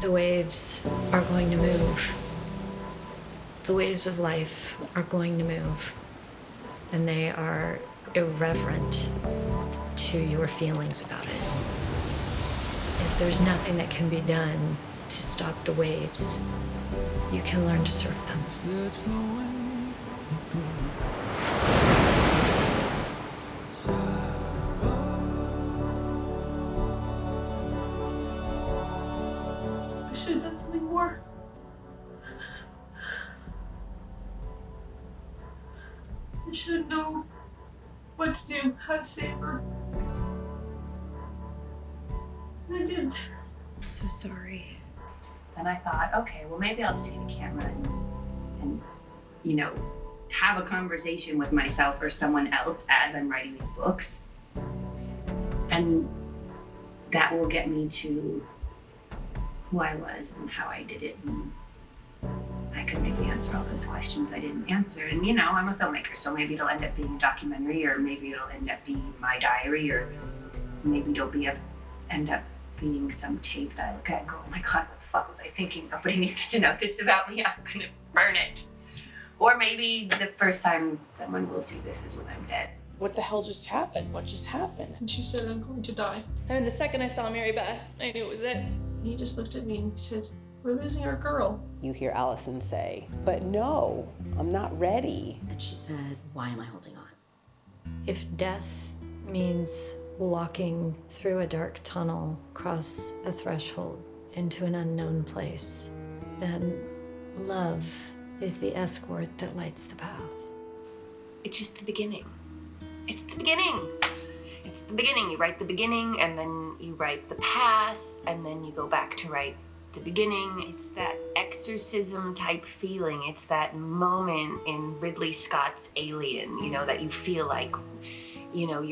The waves are going to move. The waves of life are going to move. And they are irreverent to your feelings about it. If there's nothing that can be done to stop the waves, you can learn to surf them. That's the way it goes. I should have done something more. I should have known what to do, how to save her. I didn't. I'm so sorry. And I thought, okay, well, maybe I'll just get a camera and you know, have a conversation with myself or someone else as I'm writing these books. And that will get me to who I was and how I did it. And I could maybe answer all those questions I didn't answer. And you know, I'm a filmmaker, so maybe it'll end up being a documentary, or maybe it'll end up being my diary, or maybe it'll end up being some tape that I look at and go, oh my God, what the fuck was I thinking? Nobody needs to know this about me. I'm gonna burn it. Or maybe the first time someone will see this is when I'm dead. What the hell just happened? What just happened? And she said, I'm going to die. I mean, the second I saw Mary Beth, I knew it was it. He just looked at me and he said, we're losing our girl. You hear Allison say, but no, I'm not ready. And she said, why am I holding on? If death means walking through a dark tunnel, across a threshold into an unknown place, then love is the escort that lights the path. It's just the beginning. It's the beginning. It's the beginning. You write the beginning, and then you write the past, and then you go back to write the beginning. It's that exorcism type feeling. It's that moment in Ridley Scott's Alien, you know, that you feel like, you know,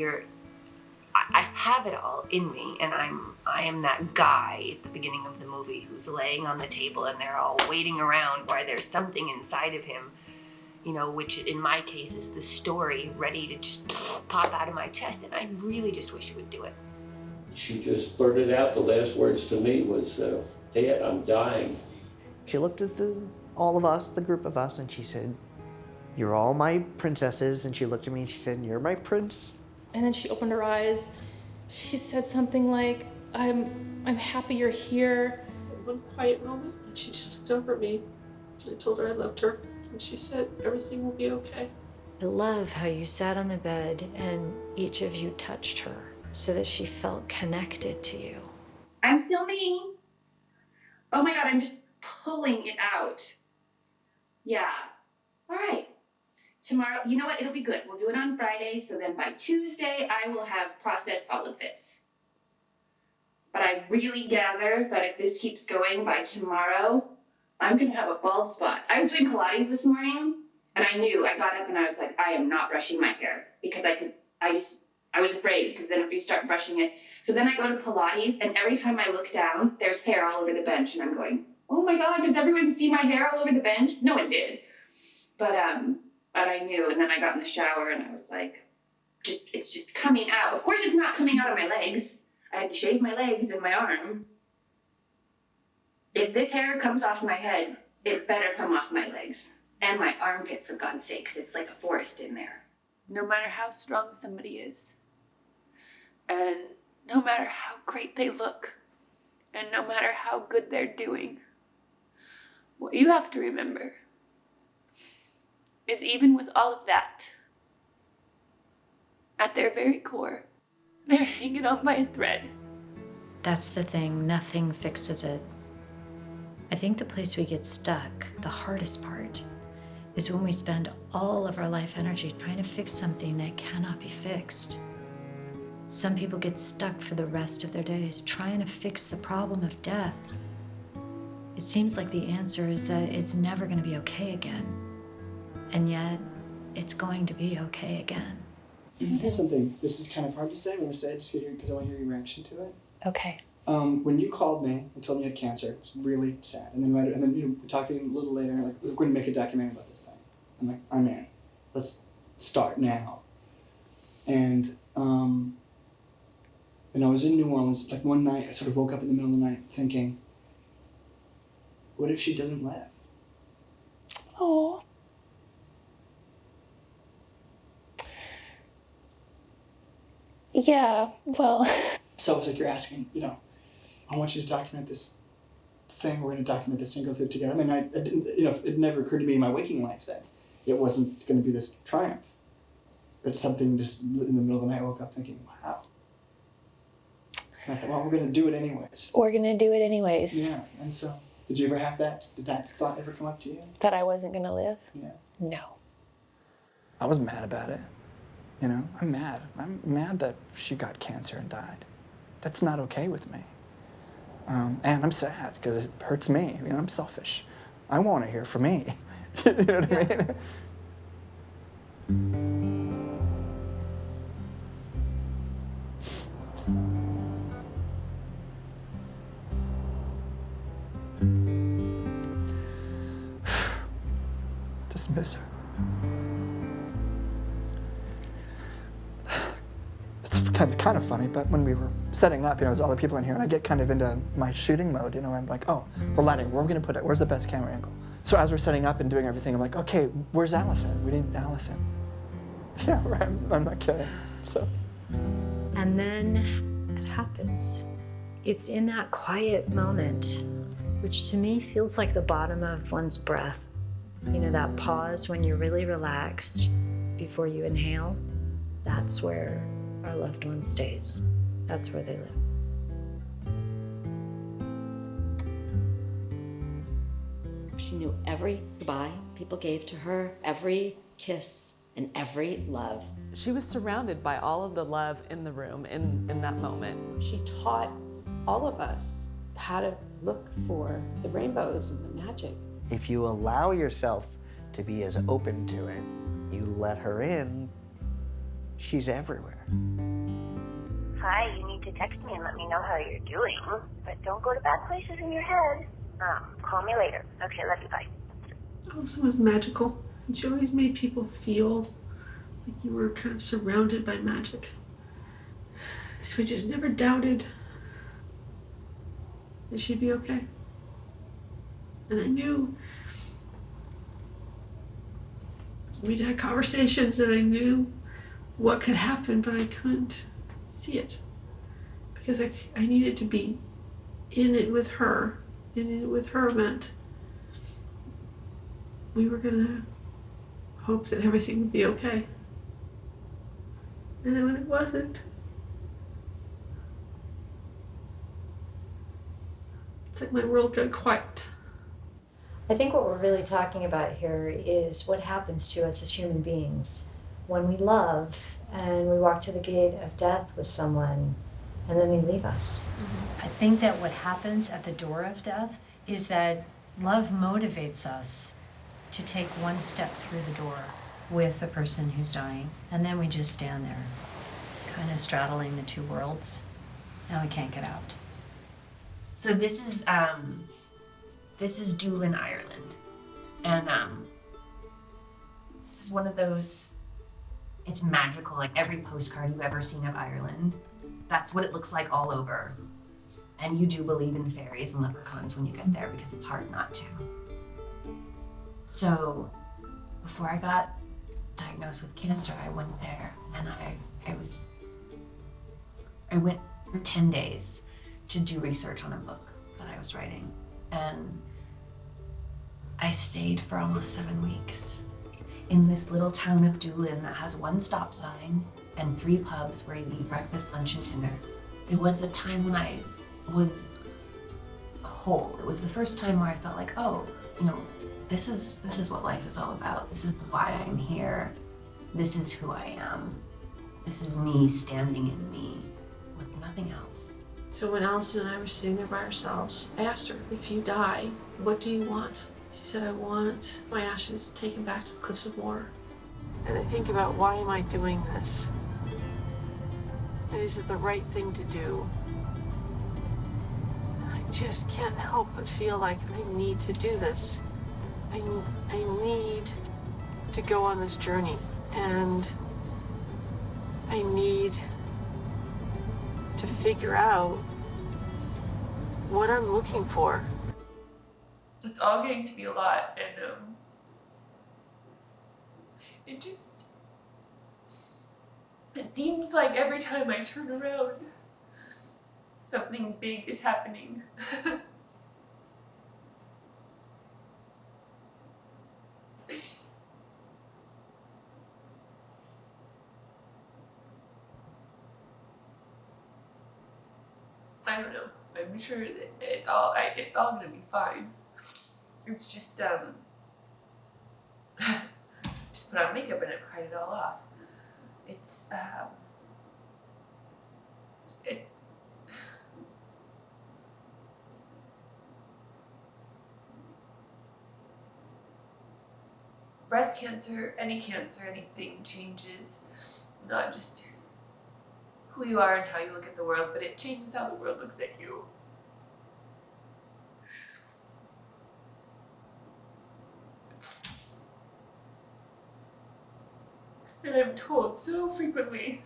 I have it all in me, and I am that guy at the beginning of the movie who's laying on the table and they're all waiting around while there's something inside of him, you know, which in my case is the story ready to just pop out of my chest, and I really just wish it would do it. She just blurted out, the last words to me was, Dad, I'm dying. She looked at all of us, the group of us, and she said, you're all my princesses. And she looked at me and she said, you're my prince. And then she opened her eyes. She said something like, I'm happy you're here. One quiet moment, and she just looked over at me. I told her I loved her, and she said, everything will be okay. I love how you sat on the bed and each of you touched her so that she felt connected to you. I'm still me. Oh my God, I'm just pulling it out. Yeah. All right. Tomorrow, you know what? It'll be good. We'll do it on Friday, so then by Tuesday, I will have processed all of this. But I really gather that if this keeps going by tomorrow, I'm gonna have a bald spot. I was doing Pilates this morning, and I got up and I was like, I am not brushing my hair, because I was afraid, because then if you start brushing it. So then I go to Pilates, and every time I look down, there's hair all over the bench, and I'm going, oh my God, does everyone see my hair all over the bench? No one did. But I knew, and then I got in the shower and I was like, it's just coming out. Of course it's not coming out of my legs. I had to shave my legs and my arm. If this hair comes off my head, it better come off my legs. And my armpit, for God's sakes. It's like a forest in there. No matter how strong somebody is, and no matter how great they look, and no matter how good they're doing, what you have to remember is even with all of that, at their very core, they're hanging on by a thread. That's the thing, nothing fixes it. I think the place we get stuck, the hardest part, is when we spend all of our life energy trying to fix something that cannot be fixed. Some people get stuck for the rest of their days trying to fix the problem of death. It seems like the answer is that it's never going to be okay again. And yet, it's going to be okay again. Here's something, this is kind of hard to say. I'm going to say it just because I want to hear your reaction to it. Okay. When you called me and told me you had cancer, it was really sad. And then we talked to you a little later, like, we're going to make a documentary about this thing. I'm like, I'm in. Let's start now. And I was in New Orleans, like one night, I sort of woke up in the middle of the night thinking, What if she doesn't live? Oh. Yeah, well. So it's like you're asking, you know, I want you to document this thing. We're going to document this and go through it together. I mean, I didn't, you know, it never occurred to me in my waking life that it wasn't going to be this triumph. But something just in the middle of the night, I woke up thinking, wow. And I thought, well, we're going to do it anyways. We're gonna do it anyways. Yeah, and so, did you ever have that? Did that thought ever come up to you? That I wasn't gonna live? Yeah. No. I was mad about it. You know, I'm mad. I'm mad that she got cancer and died. That's not okay with me. And I'm sad because it hurts me. You know, I'm selfish. I want to hear from me. You know what I mean? Just miss her. It's kind of funny, but when we were setting up, you know, there's other people in here, and I get kind of into my shooting mode. You know, I'm like, oh, we're lighting. Where are we gonna put it? Where's the best camera angle? So as we're setting up and doing everything, I'm like, okay, where's Allison? We need Allison. Yeah, right. I'm not kidding. So. And then it happens. It's in that quiet moment, which to me feels like the bottom of one's breath. You know, that pause when you're really relaxed before you inhale. That's where our loved one stays. That's where they live. She knew every goodbye people gave to her, every kiss, and every love. She was surrounded by all of the love in the room in that moment. She taught all of us how to look for the rainbows and the magic. If you allow yourself to be as open to it, you let her in, she's everywhere. Hi, you need to text me and let me know how you're doing, but don't go to bad places in your head. Call me later. Okay, love you, bye. Allison was magical, and she always made people feel like you were kind of surrounded by magic. So we just never doubted that she'd be okay. And I knew we'd had conversations and I knew what could happen, but I couldn't see it because I needed to be in it with her. And in it with her meant we were gonna hope that everything would be okay. And then when it wasn't, it's like my world got quiet. I think what we're really talking about here is what happens to us as human beings when we love and we walk to the gate of death with someone and then they leave us. I think that what happens at the door of death is that love motivates us to take one step through the door with the person who's dying, and then we just stand there, kind of straddling the two worlds, and we can't get out. So this is Doolin, Ireland, and this is one of those. It's magical, like every postcard you've ever seen of Ireland. That's what it looks like all over. And you do believe in fairies and leprechauns when you get there because it's hard not to. So before I got diagnosed with cancer, I went there and I went for 10 days to do research on a book that I was writing. And I stayed for almost 7 weeks in this little town of Doolin that has one stop sign and 3 pubs where you eat breakfast, lunch, and dinner. It was a time when I was whole. It was the first time where I felt like, oh, you know, this is what life is all about. This is why I'm here. This is who I am. This is me standing in me with nothing else. So when Allison and I were sitting there by ourselves, I asked her, if you die, what do you want? She said, I want my ashes taken back to the Cliffs of Moher. And I think about, why am I doing this? And is it the right thing to do? And I just can't help but feel like I need to do this. I need to go on this journey, and I need to figure out what I'm looking for. It's all getting to be a lot, and it seems like every time I turn around, something big is happening. I don't know. I'm sure that it's all gonna be fine. It's just just put on makeup and it cried it all off. It's breast cancer, anything changes, not just who you are and how you look at the world, but it changes how the world looks at you. And I'm told so frequently,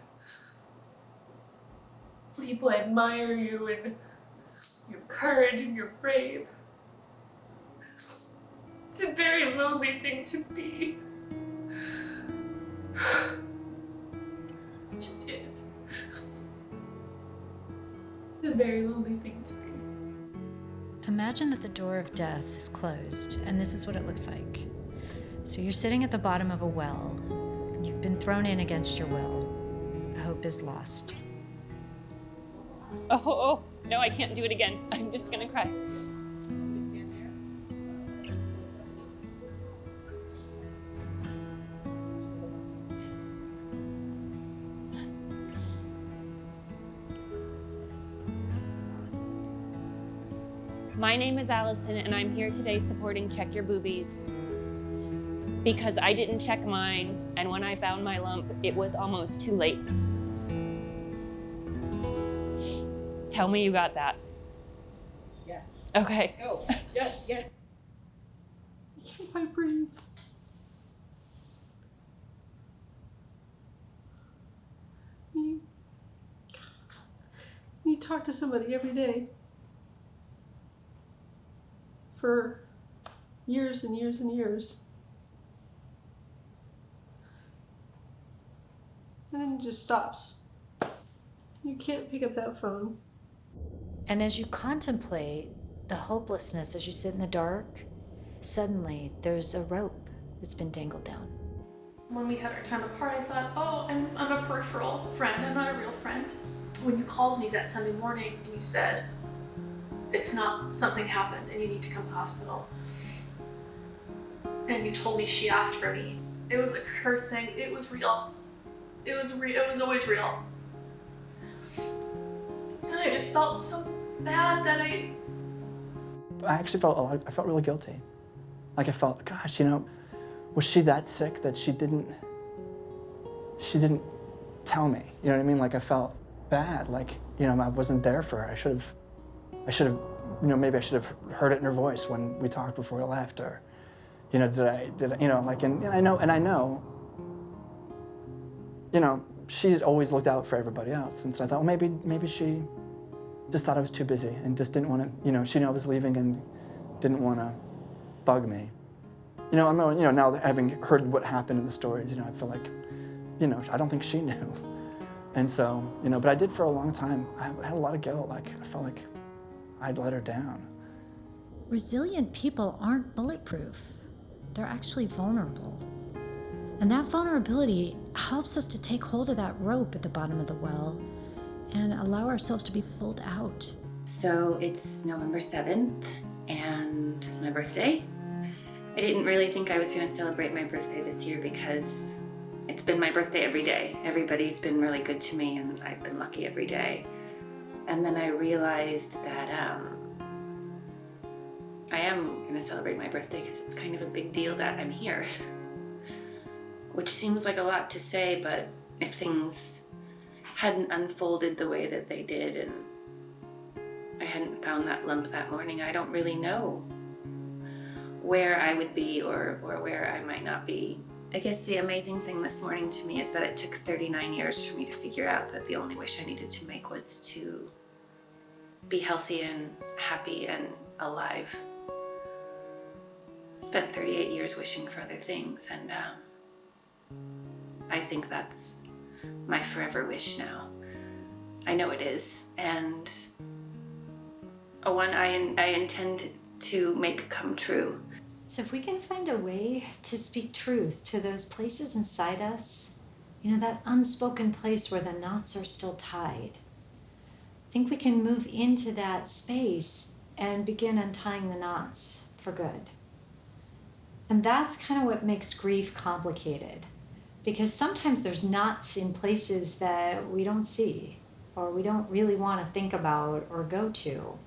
people admire you and your courage and you're brave. It's a very lonely thing to be. It just is. It's a very lonely thing to be. Imagine that the door of death is closed, and this is what it looks like. So you're sitting at the bottom of a well, and you've been thrown in against your will. Hope is lost. Oh, no, I can't do it again. I'm just gonna cry. My name is Allison, and I'm here today supporting Check Your Boobies. Because I didn't check mine, and when I found my lump, it was almost too late. Tell me you got that. Yes. Okay. Go. Yes, yes. Can't I breathe? You talk to somebody every day for years and years and years. And then it just stops. You can't pick up that phone. And as you contemplate the hopelessness as you sit in the dark, suddenly there's a rope that's been dangled down. When we had our time apart, I thought, oh, I'm a peripheral friend, I'm not a real friend. When you called me that Sunday morning and you said, it's not, something happened and you need to come to the hospital. And you told me she asked for me. It was like her saying, it was real. It was always real. And I just felt so bad that I actually felt I felt really guilty. Like I felt, gosh, you know, was she that sick that she didn't tell me? You know what I mean? Like I felt bad. Like, you know, I wasn't there for her. I should have, you know, maybe I should have heard it in her voice when we talked before we left, or, you know, did I, you know, like, and I know, you know, she's always looked out for everybody else, and so I thought, well, maybe she just thought I was too busy and just didn't want to, you know, she knew I was leaving and didn't want to bug me. You know, you know, now having heard what happened in the stories, you know, I feel like, you know, I don't think she knew. And so, you know, but I did for a long time. I had a lot of guilt. Like, I felt like I'd let her down. Resilient people aren't bulletproof. They're actually vulnerable. And that vulnerability helps us to take hold of that rope at the bottom of the well and allow ourselves to be pulled out. So it's November 7th, and it's my birthday. I didn't really think I was going to celebrate my birthday this year because it's been my birthday every day. Everybody's been really good to me, and I've been lucky every day. And then I realized that I am going to celebrate my birthday because it's kind of a big deal that I'm here. Which seems like a lot to say, but if things hadn't unfolded the way that they did and I hadn't found that lump that morning, I don't really know where I would be or where I might not be. I guess the amazing thing this morning to me is that it took 39 years for me to figure out that the only wish I needed to make was to be healthy and happy and alive. spent 38 years wishing for other things, and I think that's my forever wish now. I know it is, and one I intend to make come true. So if we can find a way to speak truth to those places inside us, that unspoken place where the knots are still tied, I think we can move into that space and begin untying the knots for good. And that's kind of what makes grief complicated, because sometimes there's knots in places that we don't see or we don't really want to think about or go to.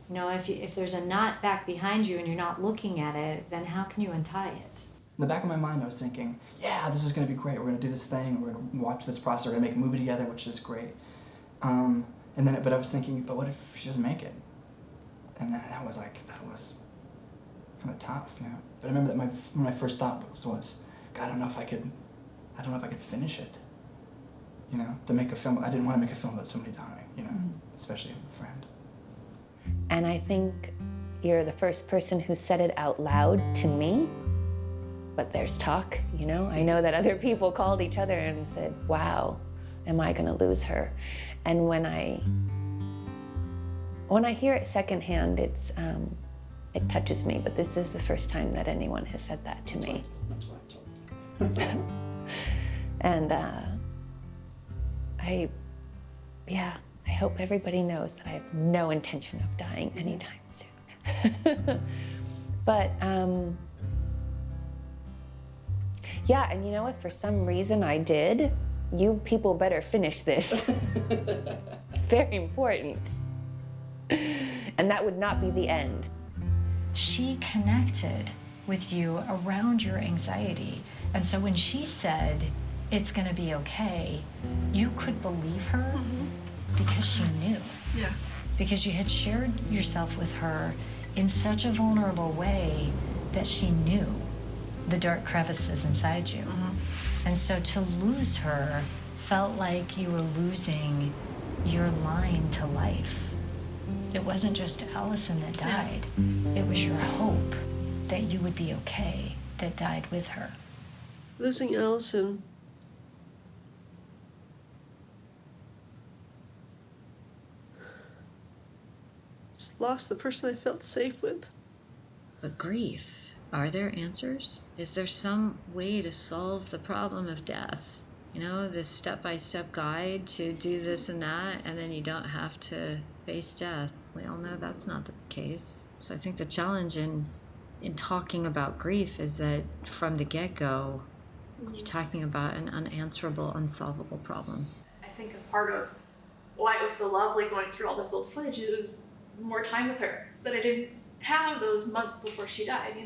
If there's a knot back behind you and you're not looking at it, then how can you untie it? In the back of my mind, I was thinking, yeah, this is going to be great. We're going to do this thing. We're going to watch this process. We're going to make a movie together, which is great. But I was thinking, but what if she doesn't make it? And that was kind of tough, But I remember that my first thought was, God, I don't know if I could finish it. To make a film. I didn't want to make a film about somebody dying, especially a friend. And I think you're the first person who said it out loud to me, but there's talk, I know that other people called each other and said, wow, am I gonna lose her? And when I hear it secondhand, it touches me, but this is the first time that anyone has said that to me. That's what I told you. And I hope everybody knows that I have no intention of dying anytime soon. But and if for some reason I did, you people better finish this. It's very important. And that would not be the end. She connected with you around your anxiety. And so when she said, it's gonna be okay, you could believe her because she knew. Yeah. Because you had shared yourself with her in such a vulnerable way that she knew the dark crevices inside you. And so to lose her felt like you were losing your line to life. It wasn't just Allison that died. It was your hope that you would be okay that died with her. Losing Allison just lost the person I felt safe with. But grief, are there answers? Is there some way to solve the problem of death? This step-by-step guide to do this and that, and then you don't have to face death. We all know that's not the case. So I think the challenge in talking about grief is that from the get-go, you're talking about an unanswerable, unsolvable problem. I think a part of why it was so lovely going through all this old footage, it was more time with her that I didn't have those months before she died,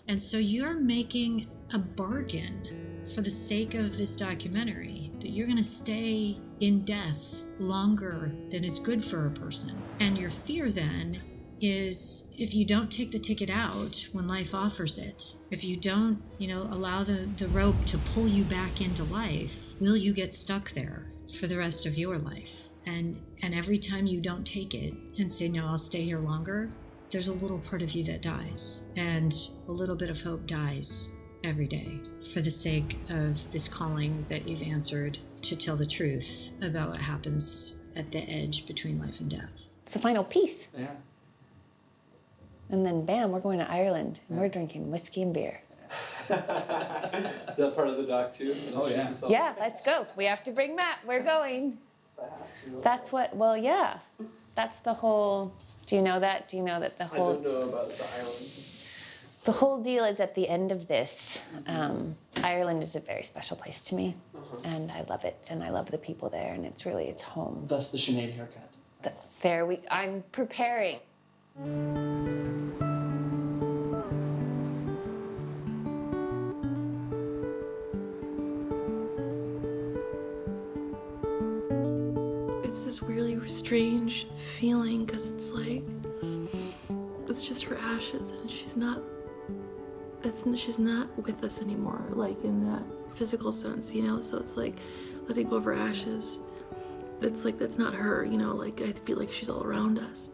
And so you're making a bargain for the sake of this documentary that you're going to stay in death longer than is good for a person. And your fear then is if you don't take the ticket out when life offers it, if you don't, allow the rope to pull you back into life, will you get stuck there for the rest of your life? And every time you don't take it and say, no, I'll stay here longer, there's a little part of you that dies, and a little bit of hope dies every day for the sake of this calling that you've answered to tell the truth about what happens at the edge between life and death. It's the final piece. Yeah. And then bam, we're going to Ireland and we're drinking whiskey and beer. That part of the doc too? Oh, yeah. Yeah, let's go. We have to bring Matt. We're going. That's what, that's the whole, do you know that? Do you know that the whole... I don't know about the island. The whole deal is at the end of this. Ireland is a very special place to me, and I love it, and I love the people there, and it's home. Thus the Sinead haircut. I'm preparing. It's this really strange feeling because it's just her ashes, and she's not with us anymore, in that physical sense, so it's letting go of her ashes. It's that's not her, I feel like she's all around us.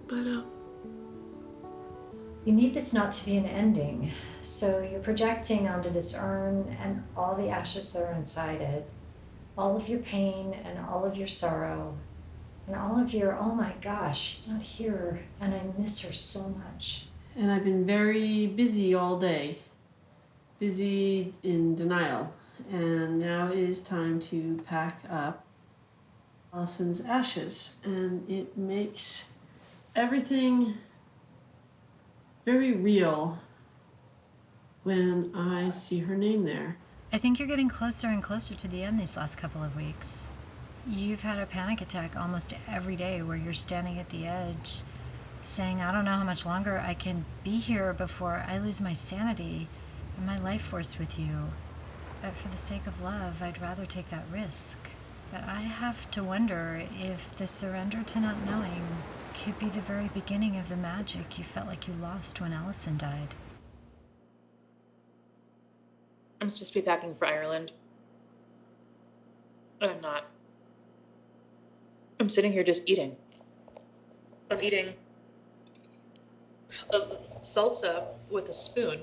But You need this not to be an ending, so you're projecting onto this urn and all the ashes that are inside it, all of your pain and all of your sorrow, and all of your, oh my gosh, she's not here, and I miss her so much. And I've been very busy all day, busy in denial. And now it is time to pack up Allison's ashes. And it makes everything very real when I see her name there. I think you're getting closer and closer to the end these last couple of weeks. You've had a panic attack almost every day where you're standing at the edge saying, I don't know how much longer I can be here before I lose my sanity and my life force with you. But for the sake of love, I'd rather take that risk. But I have to wonder if the surrender to not knowing could be the very beginning of the magic you felt like you lost when Allison died. I'm supposed to be packing for Ireland, but I'm not. I'm sitting here just eating. I'm eating a salsa with a spoon,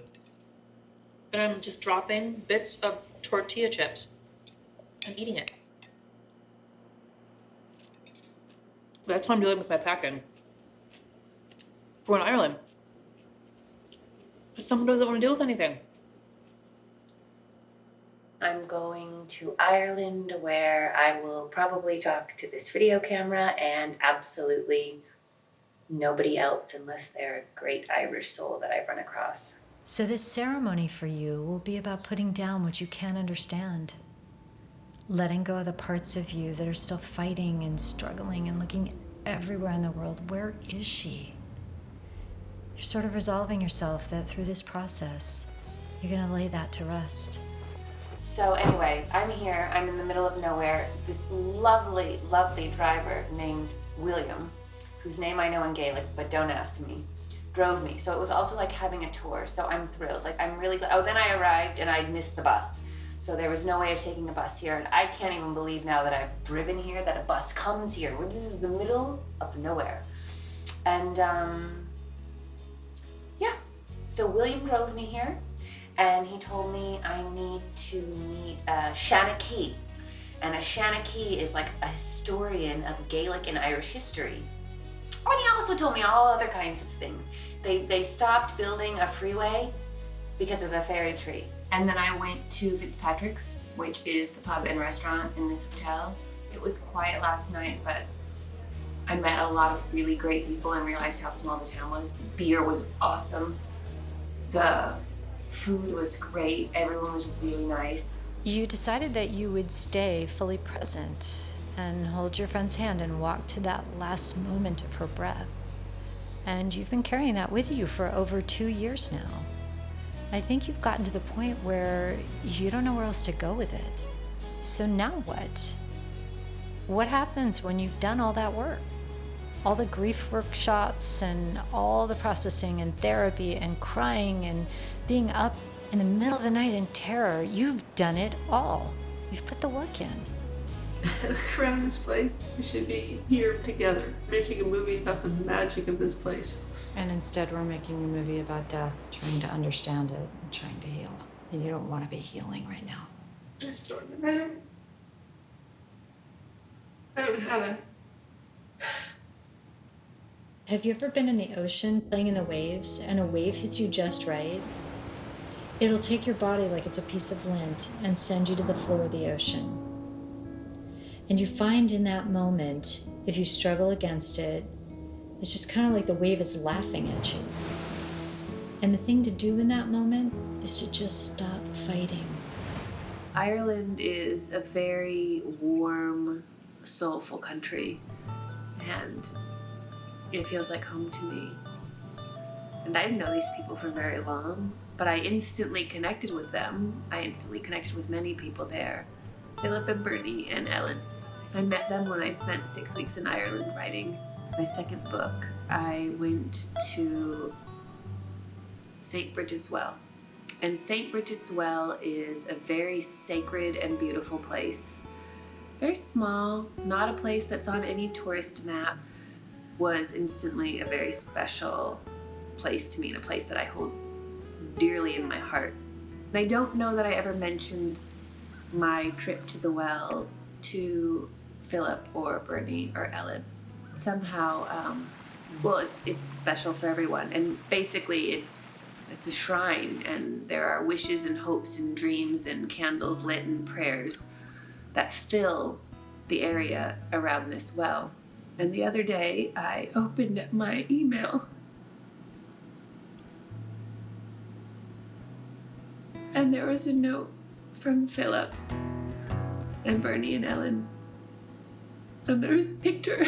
and I'm just dropping bits of tortilla chips and eating it. That's what I'm doing with my packing for in Ireland. Because someone doesn't want to deal with anything. I'm going to Ireland where I will probably talk to this video camera and absolutely nobody else unless they're a great Irish soul that I've run across. So this ceremony for you will be about putting down what you can't understand. Letting go of the parts of you that are still fighting and struggling and looking everywhere in the world. Where is she? You're sort of resolving yourself that through this process, you're gonna lay that to rest. So anyway, I'm here, I'm in the middle of nowhere. This lovely, lovely driver named William, whose name I know in Gaelic, but don't ask me, drove me. So it was also like having a tour, so I'm thrilled. Like I'm really, oh, then I arrived and I missed the bus. So there was no way of taking a bus here, and I can't even believe now that I've driven here that a bus comes here. This is the middle of nowhere. And yeah, so William drove me here, and he told me I need to meet a Shanachie. And a Shanachie is like a historian of Gaelic and Irish history. And he also told me all other kinds of things. They stopped building a freeway because of a fairy tree. And then I went to Fitzpatrick's, which is the pub and restaurant in this hotel. It was quiet last night, but I met a lot of really great people and realized how small the town was. The beer was awesome. The food was great. Everyone was really nice. You decided that you would stay fully present and hold your friend's hand and walk to that last moment of her breath. And you've been carrying that with you for over 2 years now. I think you've gotten to the point where you don't know where else to go with it. So now what? What happens when you've done all that work? All the grief workshops and all the processing and therapy and crying and being up in the middle of the night in terror. You've done it all. You've put the work in. Look around this place. We should be here together, making a movie about the magic of this place. And instead we're making a movie about death, trying to understand it and trying to heal. And you don't want to be healing right now. I don't know how to. Have you ever been in the ocean playing in the waves and a wave hits you just right? It'll take your body like it's a piece of lint and send you to the floor of the ocean. And you find in that moment, if you struggle against it, it's just kind of like the wave is laughing at you. And the thing to do in that moment is to just stop fighting. Ireland is a very warm, soulful country, and it feels like home to me. And I didn't know these people for very long, but I instantly connected with them. I instantly connected with many people there. Philip and Bernie and Ellen. I met them when I spent 6 weeks in Ireland writing my second book. I went to St. Bridget's Well. And St. Bridget's Well is a very sacred and beautiful place. Very small, not a place that's on any tourist map. Was instantly a very special place to me and a place that I hold dearly in my heart. And I don't know that I ever mentioned my trip to the well to Philip or Bernie or Ellen. Somehow, well, it's special for everyone, and basically it's a shrine, and there are wishes and hopes and dreams and candles lit and prayers that fill the area around this well. And the other day, I opened my email, and there was a note from Philip and Bernie and Ellen, and there was a picture.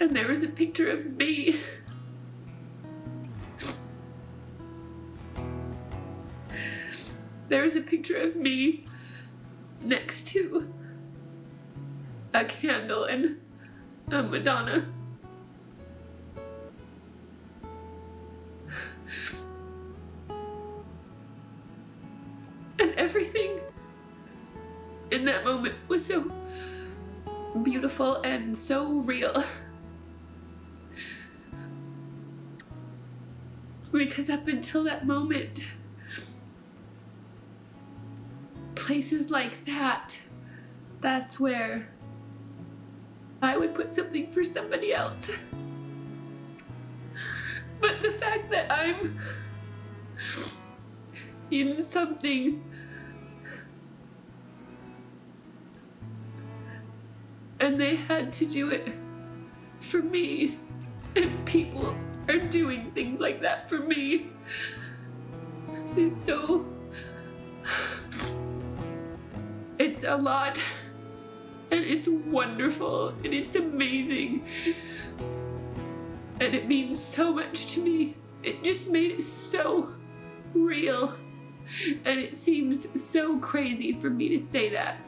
And there was a picture of me. There was a picture of me next to a candle and a Madonna. And everything in that moment was so beautiful and so real. Because up until that moment, places like that, that's where I would put something for somebody else. But the fact that I'm in something and they had to do it for me, and people are doing things like that for me, it's a lot, and it's wonderful, and it's amazing, and it means so much to me. It just made it so real, and it seems so crazy for me to say that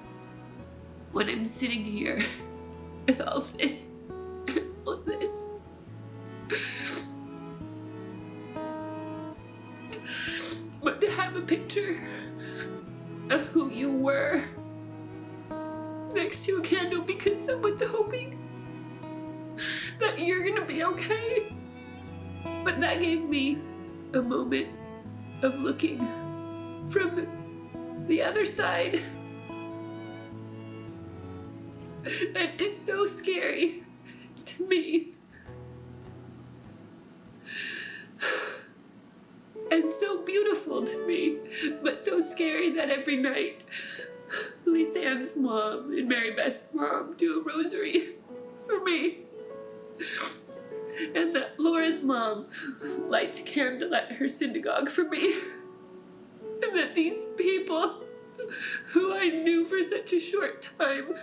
when I'm sitting here with all of this, all of this. But to have a picture of who you were next to a candle because someone's hoping that you're gonna be okay. But that gave me a moment of looking from the other side. And it's so scary to me. And so beautiful to me, but so scary that every night Lisanne's mom and Mary Beth's mom do a rosary for me. And that Laura's mom lights a candle at her synagogue for me. And that these people who I knew for such a short time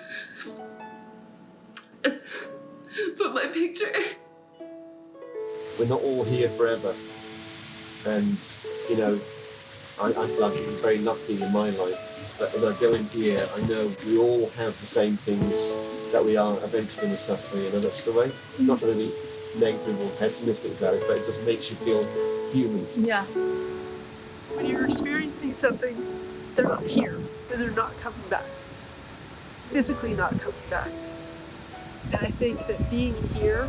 put my picture. We're not all here forever. And, you know, I've been very lucky in my life. But as I go in here, I know we all have the same things that we are eventually going to suffer, you know, that's the way. Not really negative or pessimistic about it, but it just makes you feel human. Yeah. When you're experiencing something, they're not here, and they're not coming back. Physically not coming back. And I think that being here,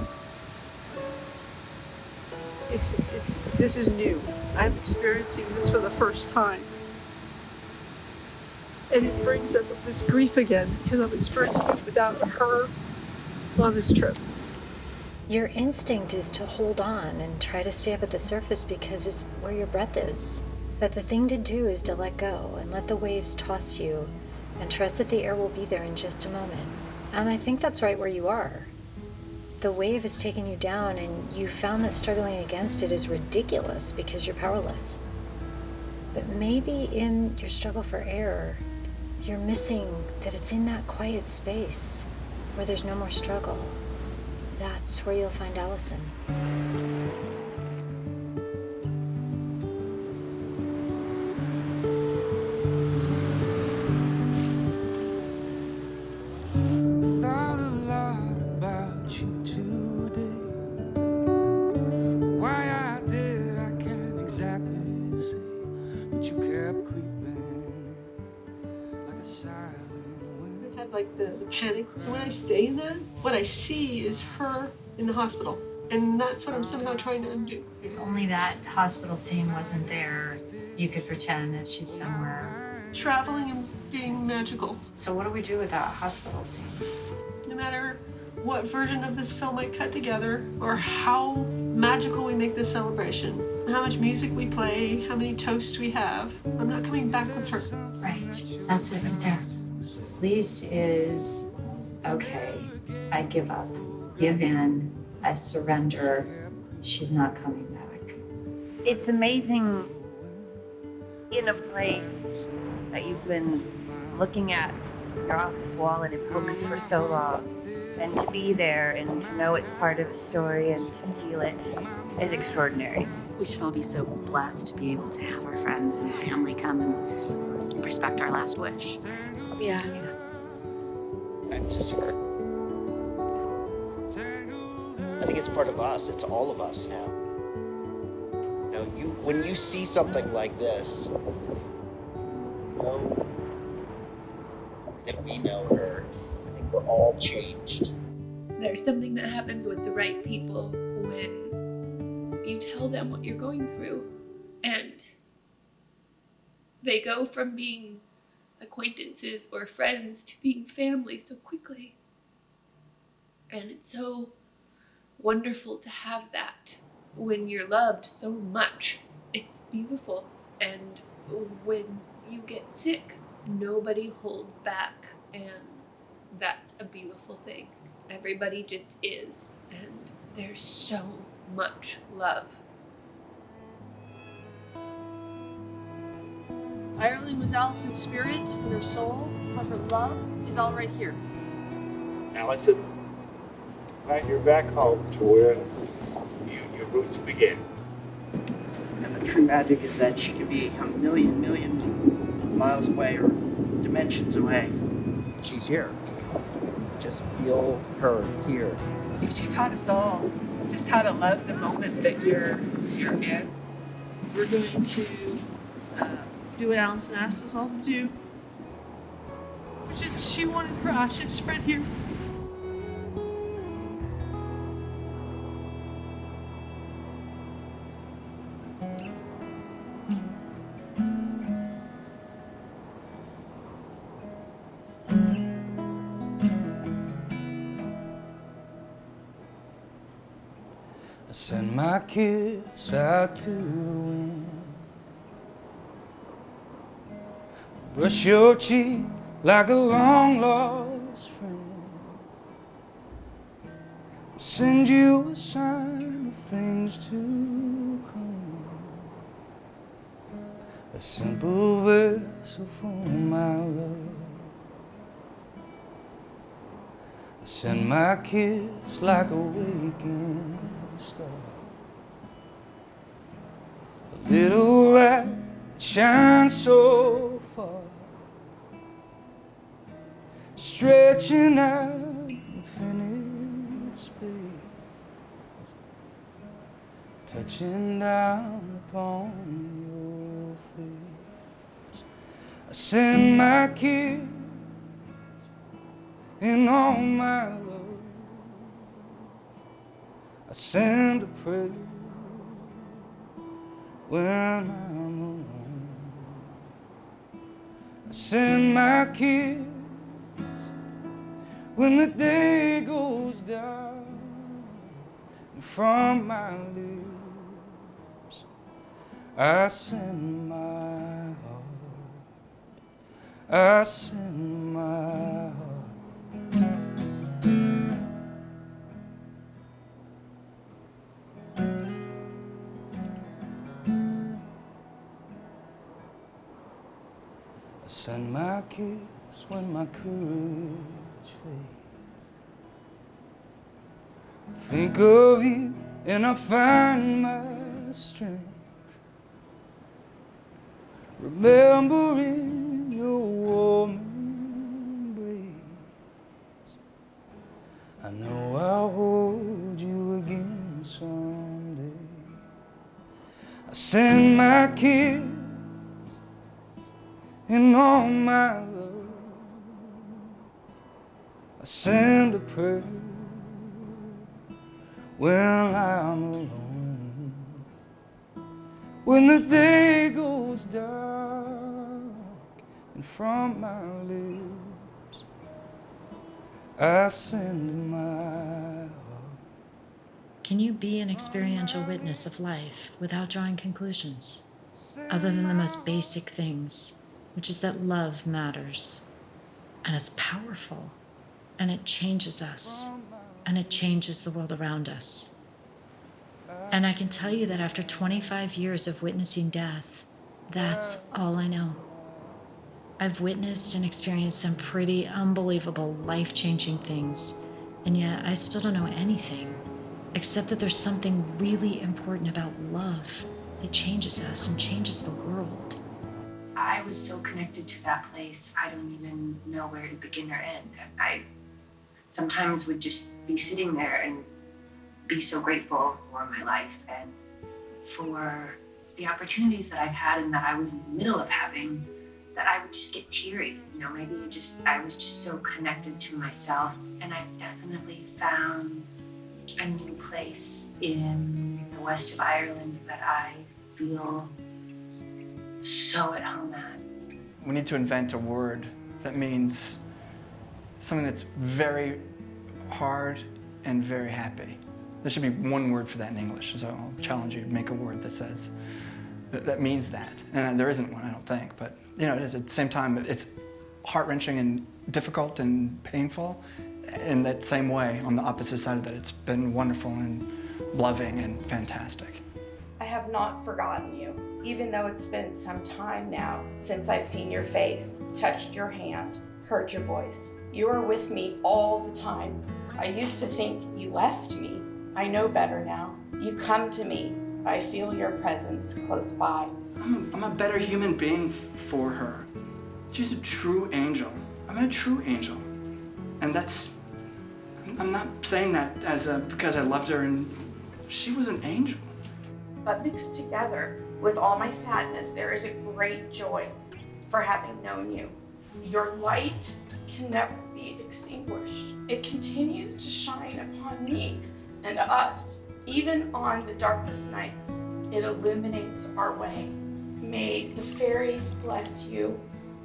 this is new. I'm experiencing this for the first time. And it brings up this grief again, because I'm experiencing it without her on this trip. Your instinct is to hold on and try to stay up at the surface because it's where your breath is. But the thing to do is to let go and let the waves toss you and trust that the air will be there in just a moment. And I think that's right where you are. The wave has taken you down and you found that struggling against it is ridiculous because you're powerless. But maybe in your struggle for air, you're missing that it's in that quiet space where there's no more struggle. That's where you'll find Allison. Thought a lot about you today. Why I did, I can't exactly say, but you kept creeping in like a silent wind. I had like the panic. So when I stay in that, what I see is her in the hospital. And that's what I'm somehow trying to undo. If only that hospital scene wasn't there, you could pretend that she's somewhere. Traveling and being magical. So what do we do with that hospital scene? No matter what version of this film I cut together, or how magical we make this celebration, how much music we play, how many toasts we have, I'm not coming back with her. Right, that's it right there. Lise is, okay, I give up, give in, I surrender, she's not coming back. It's amazing in a place that you've been looking at your office wall and in books for so long, and to be there and to know it's part of a story and to feel it is extraordinary. We should all be so blessed to be able to have our friends and family come and respect our last wish. Yeah. I miss her. I think it's part of us. It's all of us now. You know, when you see something like this, you know that we know her. I think we're all changed. There's something that happens with the right people when you tell them what you're going through, and they go from being acquaintances or friends to being family so quickly. And it's so wonderful to have that when you're loved so much. It's beautiful. And when you get sick, nobody holds back, and that's a beautiful thing. Everybody just is, and there's so much love. Ireland was Allison's spirit and her soul, but her love is all right here. Allison, glad you're back home to where your roots begin. And the true magic is that she could be a million miles away or dimensions away. She's here. You can just feel her here. She taught us all just how to love the moment that you're in. We're going to do what Allison asked us all to do, which is she wanted her ashes spread here. I send my kiss out to the wind. Brush your cheek like a long lost friend. Send you a sign of things to come. A simple vessel for my love. I send my kiss like a waking star. A little light that shines so far, stretching out infinite space, touching down upon your face. I send my kiss in all my love. I send a prayer when I'm alone. I send my kiss when the day goes down, and from my lips I send my heart. I send my heart. I send my kiss when my courage fades. I think of you and I find my strength, remembering your warm embrace. I know I'll hold you again someday. I send my kiss in all my love. I send a prayer when I'm alone. When the day goes dark and from my lips I send my Can you be an experiential witness of life without drawing conclusions, other than the most basic things, which is that love matters, and it's powerful, and it changes us, and it changes the world around us? And I can tell you that after 25 years of witnessing death, that's all I know. I've witnessed and experienced some pretty unbelievable, life-changing things, and yet I still don't know anything, except that there's something really important about love that changes us and changes the world. I was so connected to that place, I don't even know where to begin or end. I sometimes would just be sitting there and be so grateful for my life and for the opportunities that I've had and that I was in the middle of having, that I would just get teary. You know, maybe I was just so connected to myself. And I've definitely found a new place in the west of Ireland that I feel so at home at. We need to invent a word that means something that's very hard and very happy. There should be one word for that in English, so I'll challenge you to make a word that says, that means that. And there isn't one, I don't think, but you know, it is. At the same time, it's heart-wrenching and difficult and painful. In that same way, on the opposite side of that, it's been wonderful and loving and fantastic. I have not forgotten you, even though it's been some time now since I've seen your face, touched your hand, heard your voice. You are with me all the time. I used to think you left me. I know better now. You come to me. I feel your presence close by. I'm a better human being for her. She's a true angel. I'm a true angel. And I'm not saying that because I loved her and she was an angel. But mixed together with all my sadness, there is a great joy for having known you. Your light can never be extinguished. It continues to shine upon me and us. Even on the darkest nights, it illuminates our way. May the fairies bless you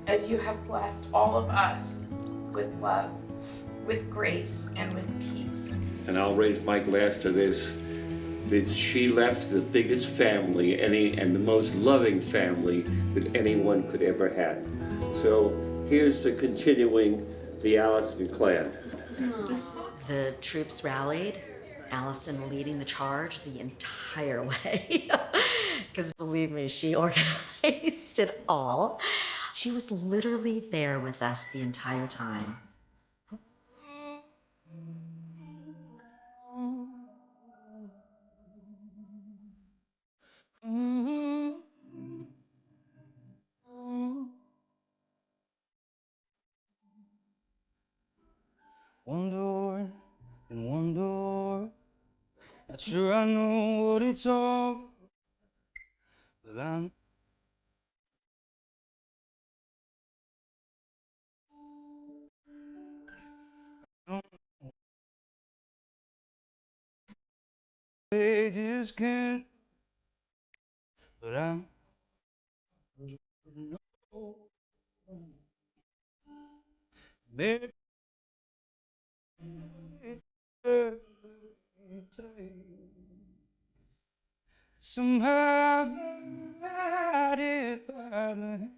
as you have blessed all of us with love, with grace, and with peace. And I'll raise my glass to this, that she left the biggest family and the most loving family that anyone could ever have. So here's to continuing the Allison clan. The troops rallied, Allison leading the charge the entire way. Because believe me, she organized it all. She was literally there with us the entire time. One door and one door. Not sure I know what it's all, but I'm pages can't, but I'm maybe somehow I've it by the hand.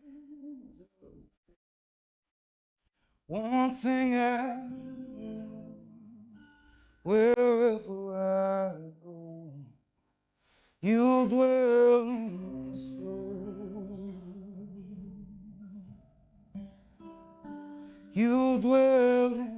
One thing I know, wherever I go, you'll dwell in my soul. You'll dwell in my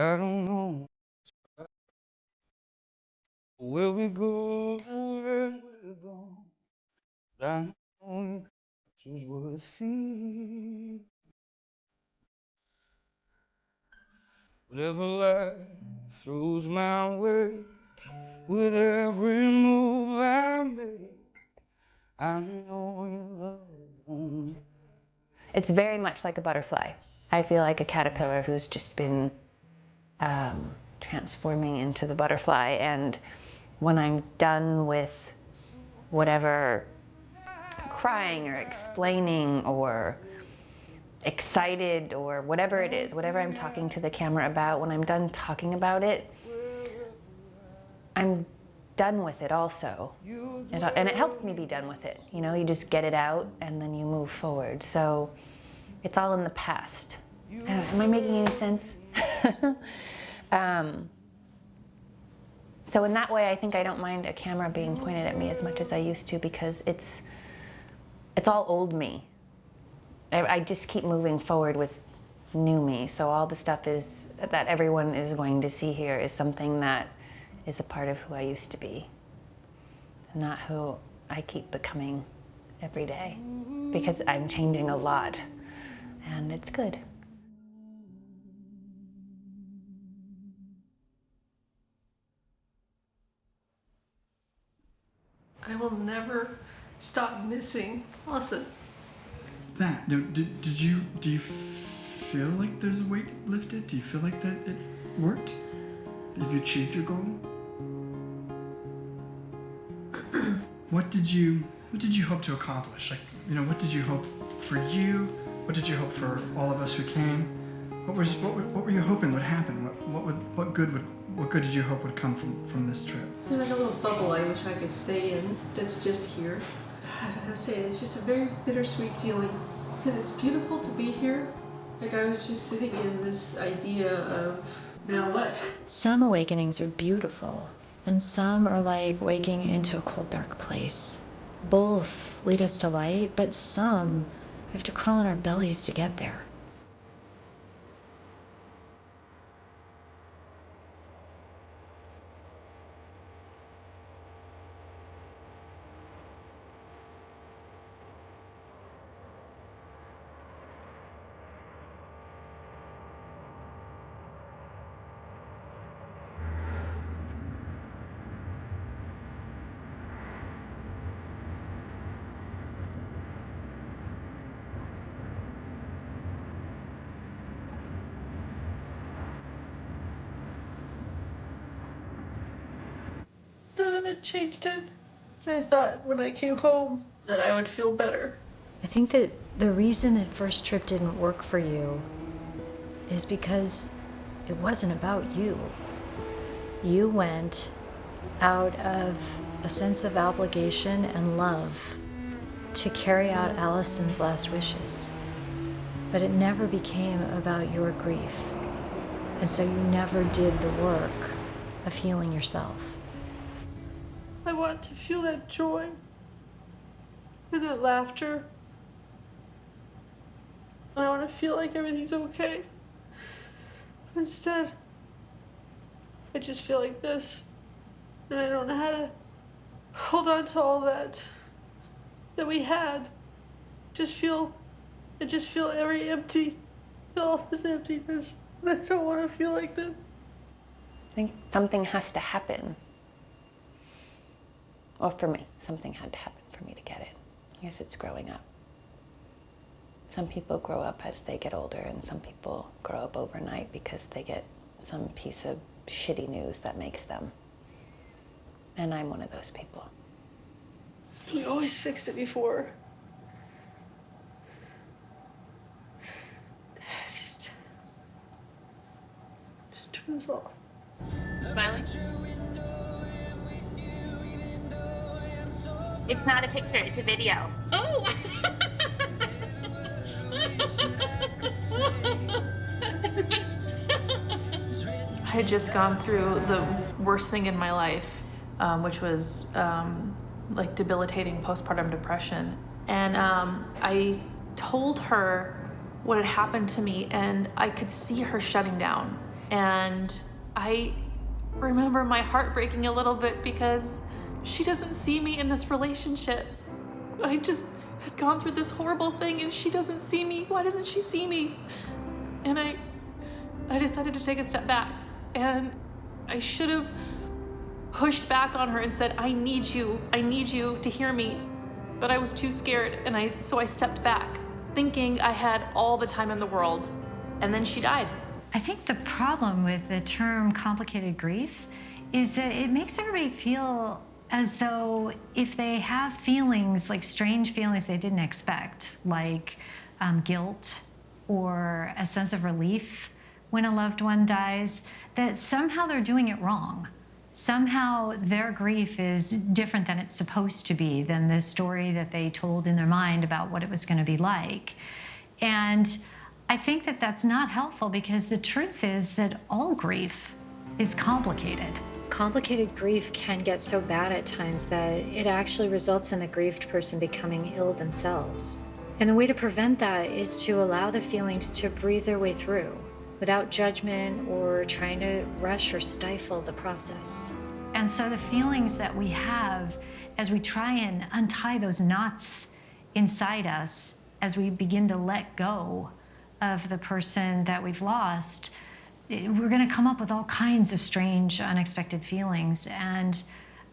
I don't know where we go, where we're going, but I know it's worth it. Whatever life throws my way, With every move I make, I know you love me. It's very much like a butterfly. I feel like a caterpillar who's just been transforming into the butterfly, and when I'm done with whatever crying or explaining or excited or whatever it is, whatever I'm talking to the camera about, when I'm done talking about it, I'm done with it also. And it helps me be done with it. You know, you just get it out and then you move forward. So it's all in the past. Am I making any sense? So in that way, I think I don't mind a camera being pointed at me as much as I used to, because it's all old me. I just keep moving forward with new me. So all the stuff that everyone is going to see here is something that is a part of who I used to be, not who I keep becoming every day, because I'm changing a lot, and it's good. I will never stop missing Allison. That, do you feel like there's a weight lifted? Do you feel like that it worked? Have you achieved your goal? What did you hope to accomplish? Like, you know, what did you hope for you? What did you hope for all of us who came? What were you hoping would happen? What good did you hope would come from this trip? There's like a little bubble I wish I could stay in that's just here. I don't know how to say it. It's just a very bittersweet feeling. Because it's beautiful to be here. Like I was just sitting in this idea of, now what? Some awakenings are beautiful, and some are like waking into a cold, dark place. Both lead us to light, but some we have to crawl on our bellies to get there. None of it changed it. I thought when I came home that I would feel better. I think that the reason the first trip didn't work for you is because it wasn't about you. You went out of a sense of obligation and love to carry out Allison's last wishes. But it never became about your grief. And so you never did the work of healing yourself. I want to feel that joy and that laughter. And I want to feel like everything's okay. Instead, I just feel like this. And I don't know how to hold on to all that we had. I just feel very empty. I feel all this emptiness. And I don't want to feel like this. I think something has to happen. Or for me, something had to happen for me to get it. I guess it's growing up. Some people grow up as they get older, and some people grow up overnight because they get some piece of shitty news that makes them. And I'm one of those people. We always fixed it before. Just turn this off. Smiling? It's not a picture, it's a video. Oh! I had just gone through the worst thing in my life, which was like debilitating postpartum depression. And I told her what had happened to me, and I could see her shutting down. And I remember my heart breaking a little bit because she doesn't see me in this relationship. I just had gone through this horrible thing and she doesn't see me. Why doesn't she see me? And I decided to take a step back, and I should have pushed back on her and said, I need you to hear me. But I was too scared, and so I stepped back, thinking I had all the time in the world. And then she died. I think the problem with the term complicated grief is that it makes everybody feel as though if they have feelings, like strange feelings they didn't expect, like guilt or a sense of relief when a loved one dies, that somehow they're doing it wrong. Somehow their grief is different than it's supposed to be, than the story that they told in their mind about what it was going to be like. And I think that that's not helpful, because the truth is that all grief is complicated. Complicated grief can get so bad at times that it actually results in the grieved person becoming ill themselves. And the way to prevent that is to allow the feelings to breathe their way through without judgment or trying to rush or stifle the process. And so the feelings that we have as we try and untie those knots inside us, as we begin to let go of the person that we've lost, we're going to come up with all kinds of strange, unexpected feelings. And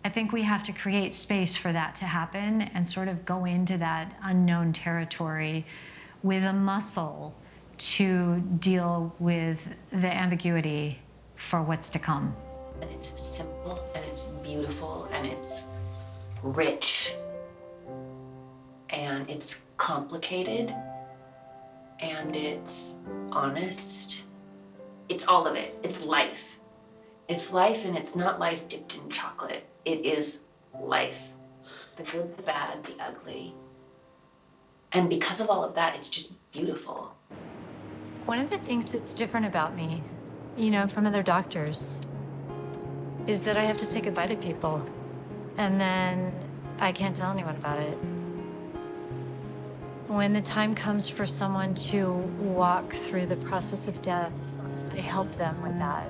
I think we have to create space for that to happen and sort of go into that unknown territory with a muscle to deal with the ambiguity for what's to come. And it's simple, and it's beautiful, and it's rich, and it's complicated, and it's honest. It's all of it. It's life. It's life, and it's not life dipped in chocolate. It is life. The good, the bad, the ugly. And because of all of that, it's just beautiful. One of the things that's different about me, from other doctors, is that I have to say goodbye to people, and then I can't tell anyone about it. When the time comes for someone to walk through the process of death, I help them with that.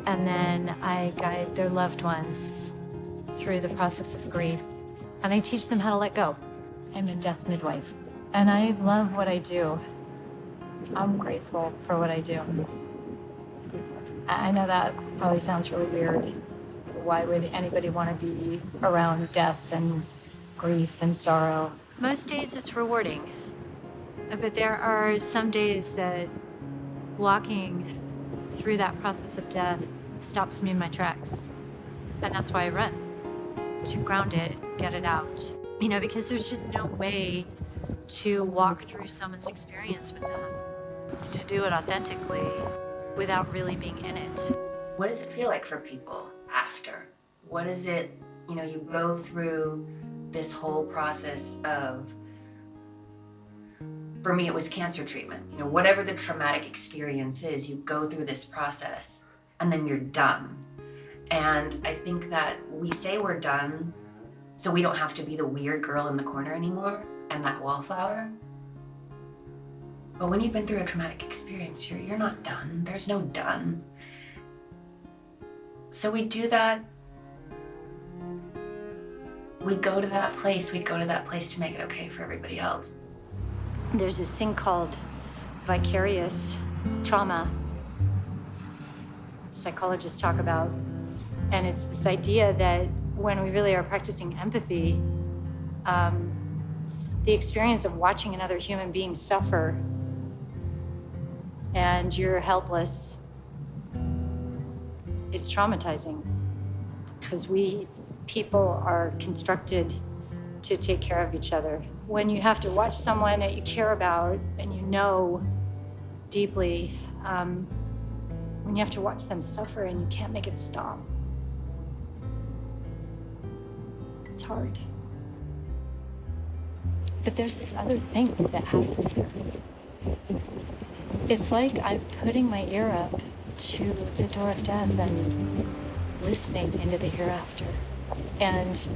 And then I guide their loved ones through the process of grief, and I teach them how to let go. I'm a death midwife, and I love what I do. I'm grateful for what I do. I know that probably sounds really weird. Why would anybody want to be around death and grief and sorrow? Most days it's rewarding, but there are some days that walking through that process of death stops me in my tracks. And that's why I run, to ground it, get it out. Because there's just no way to walk through someone's experience with them, to do it authentically without really being in it. What does it feel like for people after? What is it, you go through this whole process of, for me, it was cancer treatment. Whatever the traumatic experience is, you go through this process and then you're done. And I think that we say we're done so we don't have to be the weird girl in the corner anymore and that wallflower. But when you've been through a traumatic experience, you're not done. There's no done. So we do that. We go to that place. We go to that place to make it okay for everybody else. There's this thing called vicarious trauma psychologists talk about. And it's this idea that when we really are practicing empathy, the experience of watching another human being suffer and you're helpless is traumatizing, because we people are constructed to take care of each other. When you have to watch someone that you care about and you know deeply, when you have to watch them suffer and you can't make it stop, it's hard. But there's this other thing that happens there. It's like I'm putting my ear up to the door of death and listening into the hereafter. And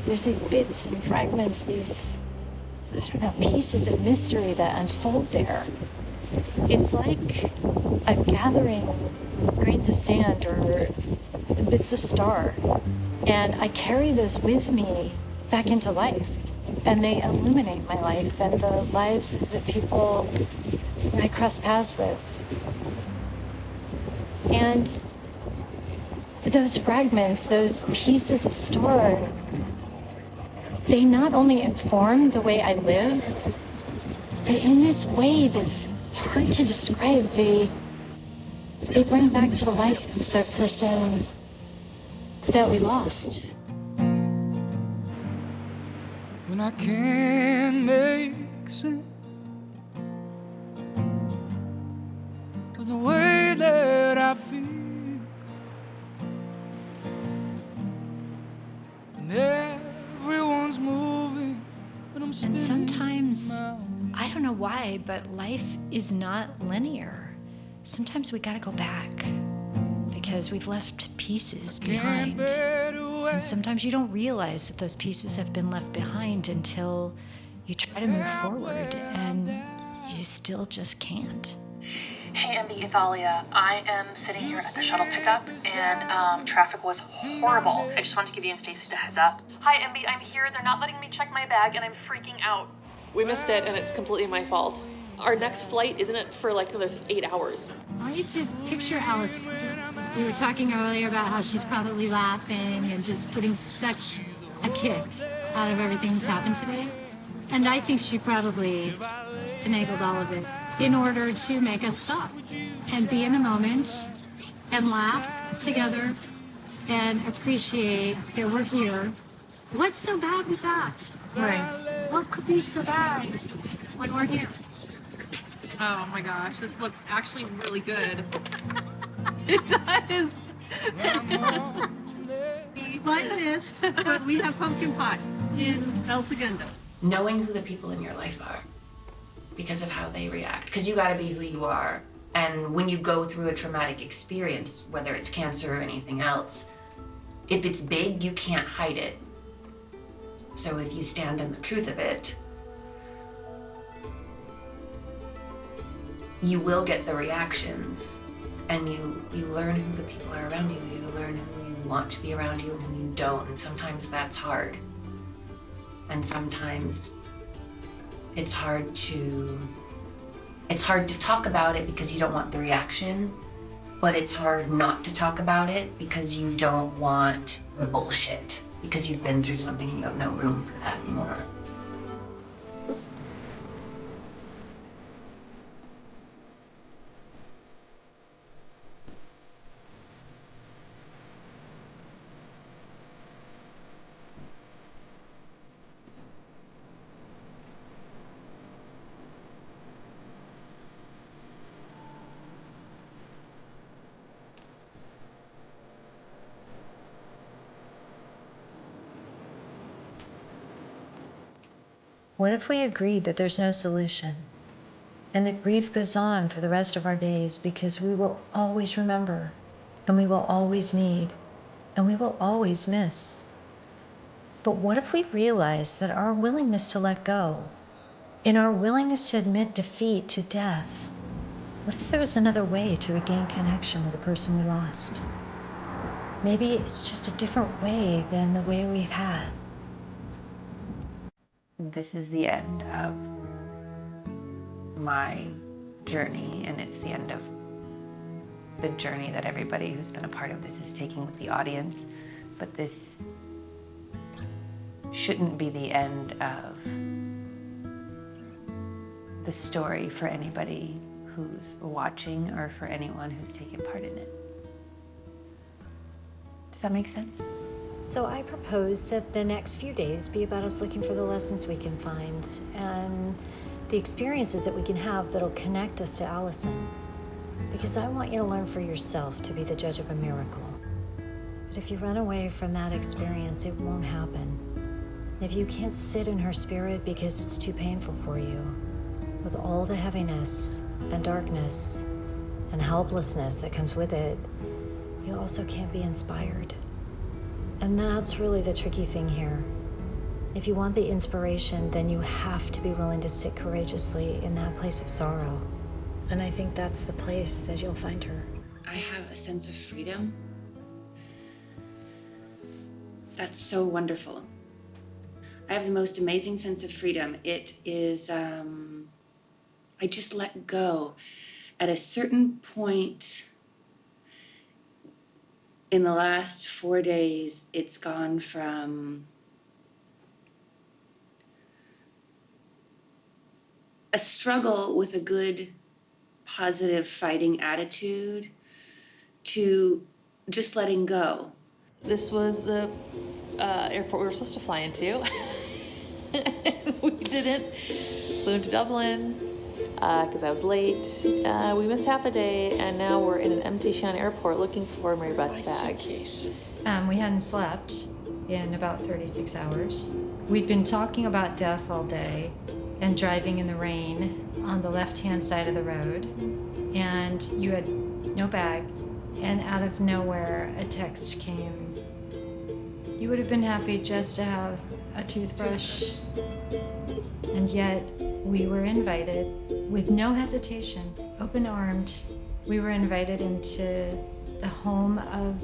there's these bits and fragments, these, pieces of mystery that unfold there. It's like I'm gathering grains of sand or bits of star, and I carry those with me back into life, and they illuminate my life and the lives of the people I cross paths with. And those fragments, those pieces of story, they not only inform the way I live, but in this way that's hard to describe, they bring back to life the person that we lost. When I can't make sense of the way that I feel, and everyone's moving, but I'm And sometimes, I don't know why, but life is not linear. Sometimes we gotta go back because we've left pieces behind. And sometimes you don't realize that those pieces have been left behind until you try to move forward and you still just can't. Hey, Emby, it's Alia. I am sitting here at the shuttle pickup, and traffic was horrible. I just wanted to give you and Stacy the heads up. Hi, Emby, I'm here. They're not letting me check my bag, and I'm freaking out. We missed it, and it's completely my fault. Our next flight isn't for like another 8 hours. I want you to picture Alice. We were talking earlier about how she's probably laughing and just getting such a kick out of everything that's happened today. And I think she probably finagled all of it in order to make us stop and be in the moment and laugh together and appreciate that we're here. What's so bad with that? Right. What could be so bad when we're here? Oh my gosh, this looks actually really good. It does. Blind missed, but we have pumpkin pie in El Segundo. Knowing who the people in your life are because of how they react. Because you gotta be who you are. And when you go through a traumatic experience, whether it's cancer or anything else, if it's big, you can't hide it. So if you stand in the truth of it, you will get the reactions, and you learn who the people are around you. You learn who you want to be around you and who you don't. And sometimes that's hard. And sometimes it's hard to talk about it because you don't want the reaction, but it's hard not to talk about it because you don't want the bullshit, because you've been through something and you have no room for that anymore. What if we agreed that there's no solution and that grief goes on for the rest of our days because we will always remember and we will always need and we will always miss? But what if we realized that our willingness to let go, in our willingness to admit defeat to death, what if there was another way to regain connection with the person we lost? Maybe it's just a different way than the way we've had. This is the end of my journey, and it's the end of the journey that everybody who's been a part of this is taking with the audience. But this shouldn't be the end of the story for anybody who's watching or for anyone who's taken part in it. Does that make sense? So I propose that the next few days be about us looking for the lessons we can find and the experiences that we can have that'll connect us to Allison. Because I want you to learn for yourself to be the judge of a miracle. But if you run away from that experience, it won't happen. If you can't sit in her spirit because it's too painful for you, with all the heaviness and darkness and helplessness that comes with it, you also can't be inspired. And that's really the tricky thing here. If you want the inspiration, then you have to be willing to sit courageously in that place of sorrow. And I think that's the place that you'll find her. I have a sense of freedom. That's so wonderful. I have the most amazing sense of freedom. It is, I just let go. At a certain point, in the last 4 days, it's gone from a struggle with a good, positive fighting attitude to just letting go. This was the airport we were supposed to fly into. We didn't. Flew into Dublin because I was late. We missed half a day, and now we're in an empty Shannon airport looking for Mary Beth's bag. We hadn't slept in about 36 hours. We'd been talking about death all day and driving in the rain on the left-hand side of the road, and you had no bag, and out of nowhere a text came. You would have been happy just to have a toothbrush, and yet we were invited with no hesitation, open-armed. We were invited into the home of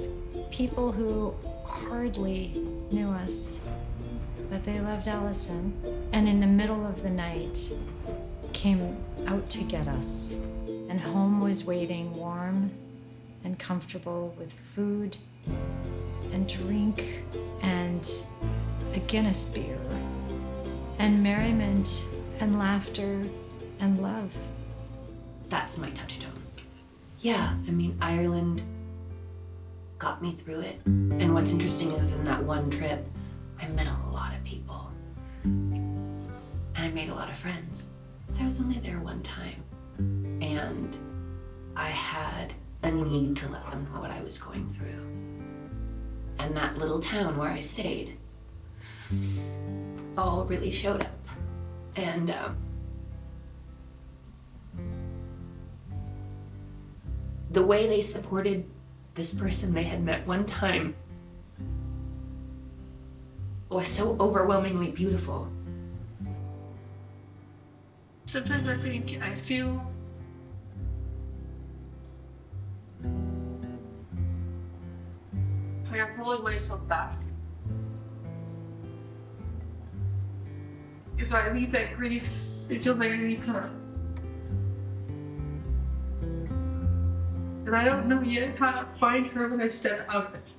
people who hardly knew us, but they loved Allison, and in the middle of the night came out to get us, and home was waiting warm and comfortable with food and drink and a Guinness beer and merriment and laughter and love. That's my touchstone. Yeah, I mean, Ireland got me through it. And what's interesting is in that one trip, I met a lot of people. And I made a lot of friends. I was only there one time. And I had a need to let them know what I was going through. And that little town where I stayed all really showed up. And the way they supported this person they had met one time was so overwhelmingly beautiful. Sometimes I feel like I'm pulling myself back. Because when I leave that grief, it feels like I need her. And I don't know yet how to find her when I step out of it.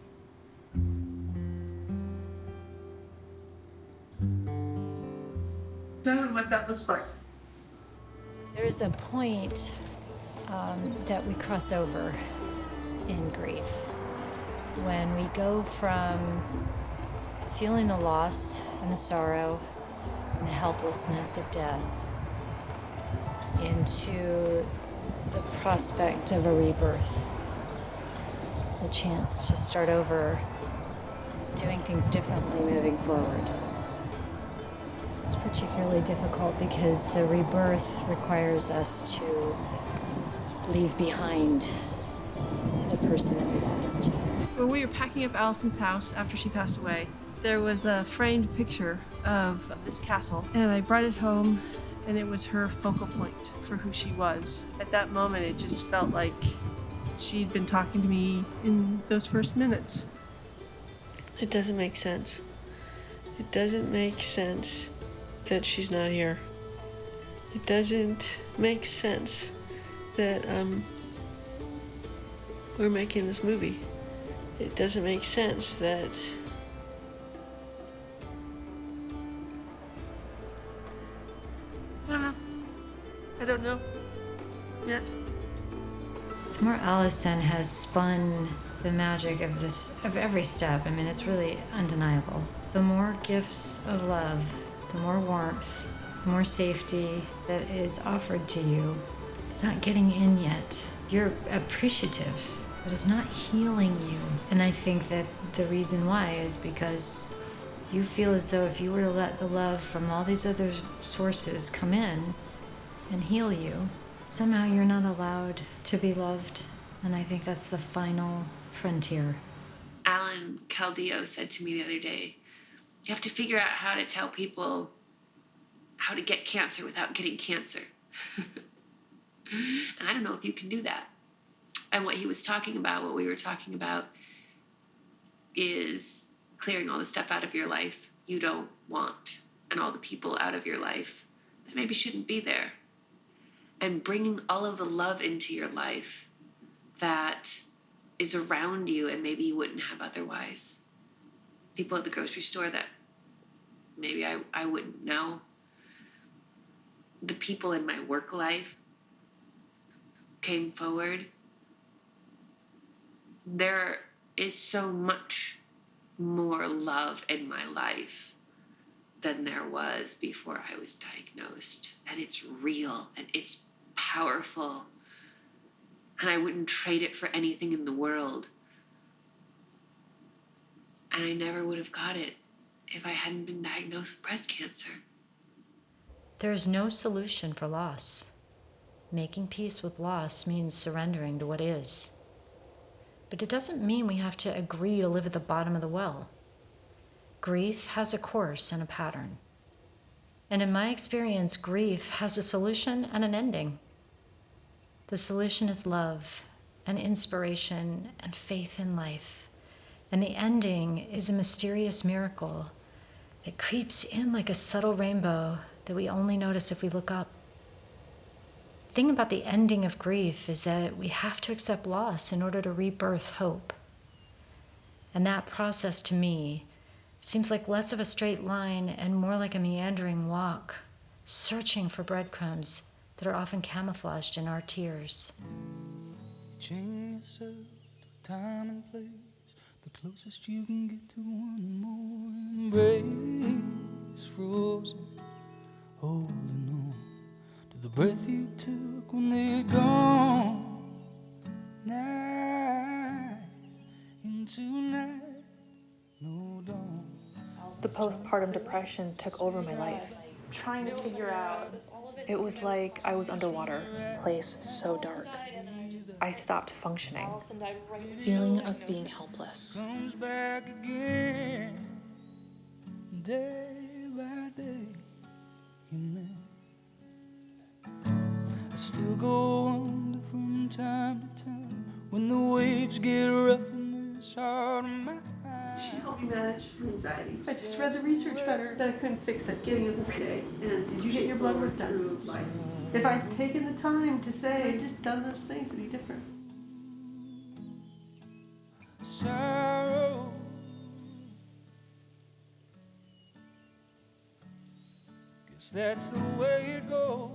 I don't know what that looks like. There's a point that we cross over in grief when we go from feeling the loss and the sorrow and the helplessness of death into the prospect of a rebirth, the chance to start over, doing things differently moving forward. It's particularly difficult because the rebirth requires us to leave behind the person that we lost. When we were packing up Allison's house after she passed away, there was a framed picture of this castle, and I brought it home, and it was her focal point for who she was. At that moment, it just felt like she'd been talking to me in those first minutes. It doesn't make sense. It doesn't make sense that she's not here. It doesn't make sense that we're making this movie. It doesn't make sense that I don't know yet. The more Allison has spun the magic of every step, I mean, it's really undeniable. The more gifts of love, the more warmth, the more safety that is offered to you. It's not getting in yet. You're appreciative, but it's not healing you. And I think that the reason why is because you feel as though if you were to let the love from all these other sources come in and heal you, somehow you're not allowed to be loved. And I think that's the final frontier. Alan Caldillo said to me the other day, you have to figure out how to tell people how to get cancer without getting cancer. And I don't know if you can do that. And what he was talking about, what we were talking about, is clearing all the stuff out of your life you don't want, and all the people out of your life that maybe shouldn't be there, and bringing all of the love into your life that is around you and maybe you wouldn't have otherwise. People at the grocery store that maybe I wouldn't know. The people in my work life came forward. There is so much more love in my life than there was before I was diagnosed. And it's real and it's powerful. And I wouldn't trade it for anything in the world. And I never would have got it if I hadn't been diagnosed with breast cancer. There is no solution for loss. Making peace with loss means surrendering to what is. But it doesn't mean we have to agree to live at the bottom of the well. Grief has a course and a pattern. And in my experience, grief has a solution and an ending. The solution is love and inspiration and faith in life. And the ending is a mysterious miracle that creeps in like a subtle rainbow that we only notice if we look up. The thing about the ending of grief is that we have to accept loss in order to rebirth hope. And that process to me seems like less of a straight line and more like a meandering walk, searching for breadcrumbs that are often camouflaged in our tears. Chain yourself to time and place, the closest you can get to one more embrace, frozen, holding on to the breath you took when they're gone. Night into night, no dawn. The postpartum depression took over my life. Trying to figure out, it was like I was underwater, place so dark. I stopped functioning. Feeling of being helpless. Comes back again, day by day. You may. I still go under from time to time when the waves get rough in this heart of mine. She helped me manage anxiety. I just read the research better. That I couldn't fix it. Getting up every day. And did you get your blood work done? If I'd taken the time to say, just done those things, it'd be different. Sorrow. Guess that's the way it goes.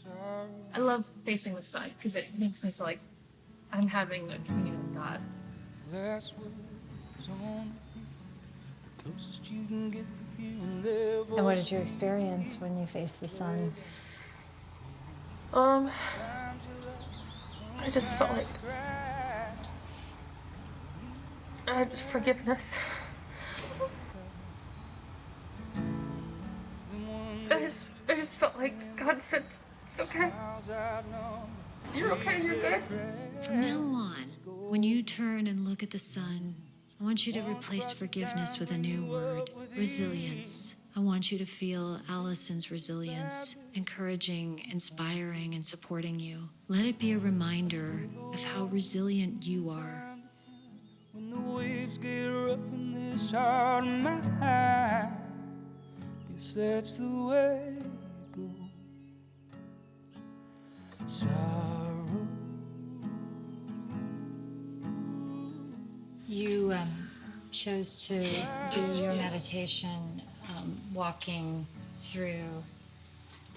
Sorrow. I love facing the sun because it makes me feel like I'm having a communion with God. That's what's on the closest you can get to hearing their voice. And what did you experience when you faced the sun? I just felt like I had forgiveness. I just felt like God said, it's okay. You're okay, you're good. From now on, when you turn and look at the sun, I want you to replace forgiveness with a new word, resilience. I want you to feel Allison's resilience, encouraging, inspiring, and supporting you. Let it be a reminder of how resilient you are. When the waves get rough in this heart of mine, guess that's the way it goes. Sorrow. You chose to do your meditation walking through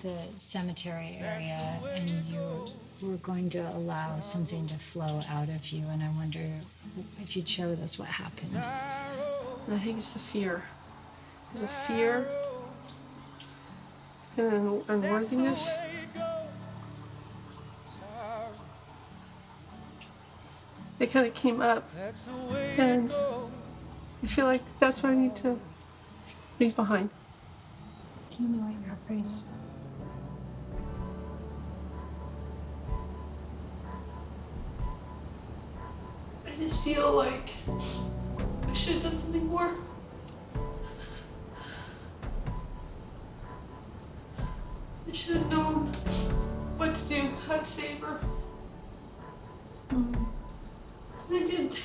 the cemetery area, and you were going to allow something to flow out of you, and I wonder if you'd share with us what happened. I think it's the fear. There's a fear and an unworthiness. They kind of came up, and I feel like that's what I need to leave behind. Tell me what you're afraid of. I just feel like I should have done something more. I should have known what to do, how to save her. I didn't.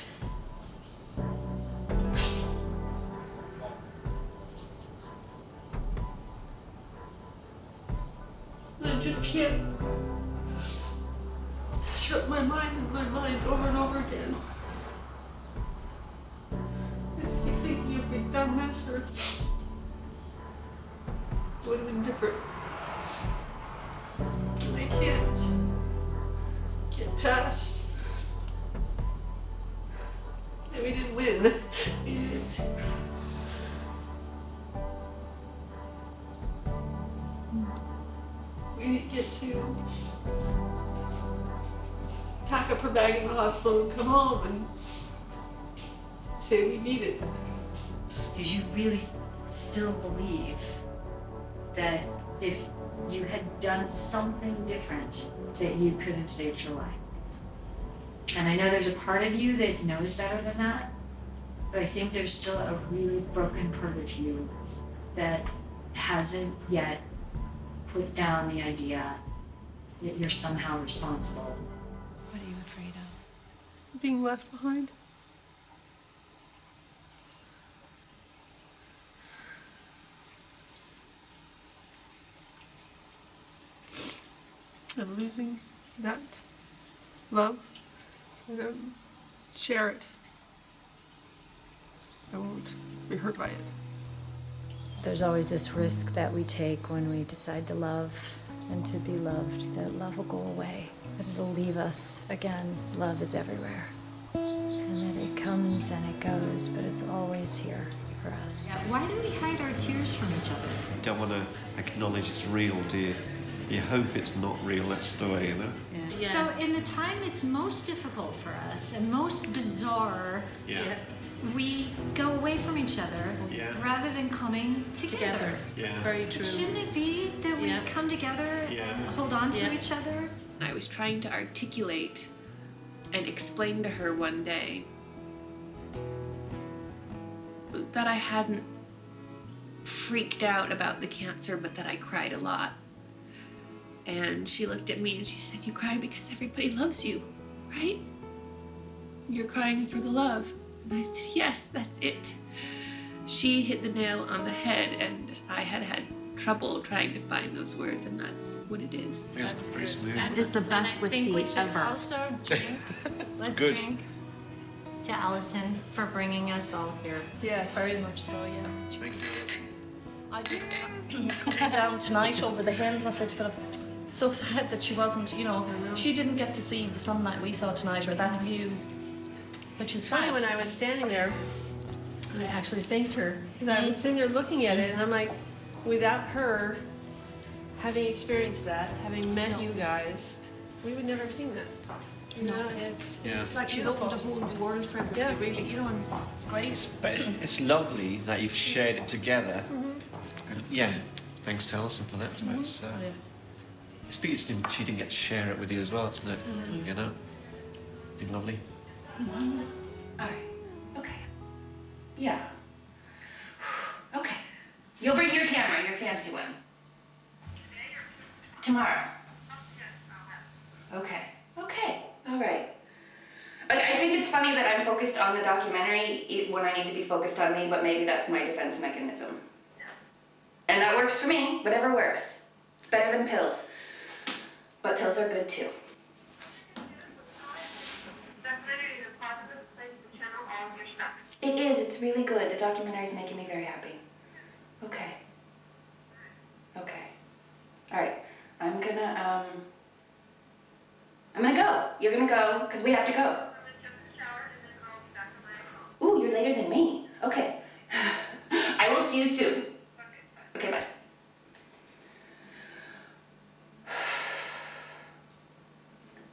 I just can't shut my mind in my mind over and over again. I just keep thinking if we'd done this, or it would have been different. And I can't get past that we didn't win. We didn't. We didn't get to pack up her bag in the hospital and come home and say we need it. Did you really still believe that if you had done something different, that you could have saved her life? And I know there's a part of you that knows better than that, but I think there's still a really broken part of you that hasn't yet put down the idea that you're somehow responsible. What are you afraid of? Being left behind. Of losing that love, so I don't share it. I won't be hurt by it. There's always this risk that we take when we decide to love and to be loved, that love will go away, that it'll leave us again. Love is everywhere. And that it comes and it goes, but it's always here for us. Yeah, why do we hide our tears from each other? You don't want to acknowledge it's real, do you? You hope it's not real, that's the way, you know? Yeah. So in the time that's most difficult for us and most bizarre, we go away from each other rather than coming together. Yeah. It's very true. Shouldn't it be that we come together and hold on to each other? I was trying to articulate and explain to her one day that I hadn't freaked out about the cancer, but that I cried a lot. And she looked at me and she said, "You cry because everybody loves you, right? You're crying for the love." And I said, "Yes, that's it." She hit the nail on the head, and I had trouble trying to find those words, and that's what it is. That's pretty smooth. That is the best whiskey ever. Also drink. Let's good. drink to Allison for bringing us all here. Yes. Very much so, yeah. Thank you. I put down tonight over the hills. I said to Philip, so sad that she wasn't, you know, she didn't get to see the sunlight we saw tonight or that view, which is Funny, sad. when I was standing there, I actually thanked her because I was sitting there looking at it, and I'm like, without her having experienced that, having met you guys, we would never have seen that. You know, It's like she's opened a whole new world for everybody, really, you know, and it's great. But it's lovely that you've shared it together. And yeah, thanks to Alison for that. So it's because she didn't get to share it with you as well, isn't it? You know? Been lovely. Alright. Okay. Yeah. Okay. You'll bring your camera, your fancy one. Tomorrow. Okay. Okay. Alright. But I think it's funny that I'm focused on the documentary when I need to be focused on me, but maybe that's my defense mechanism. And that works for me. Whatever works. It's better than pills. But pills are good too. It is. It's really good. The documentary is making me very happy. Okay. Okay. All right. I'm gonna go. You're gonna go because we have to go. Ooh, you're later than me. Okay. I will see you soon. Okay, bye.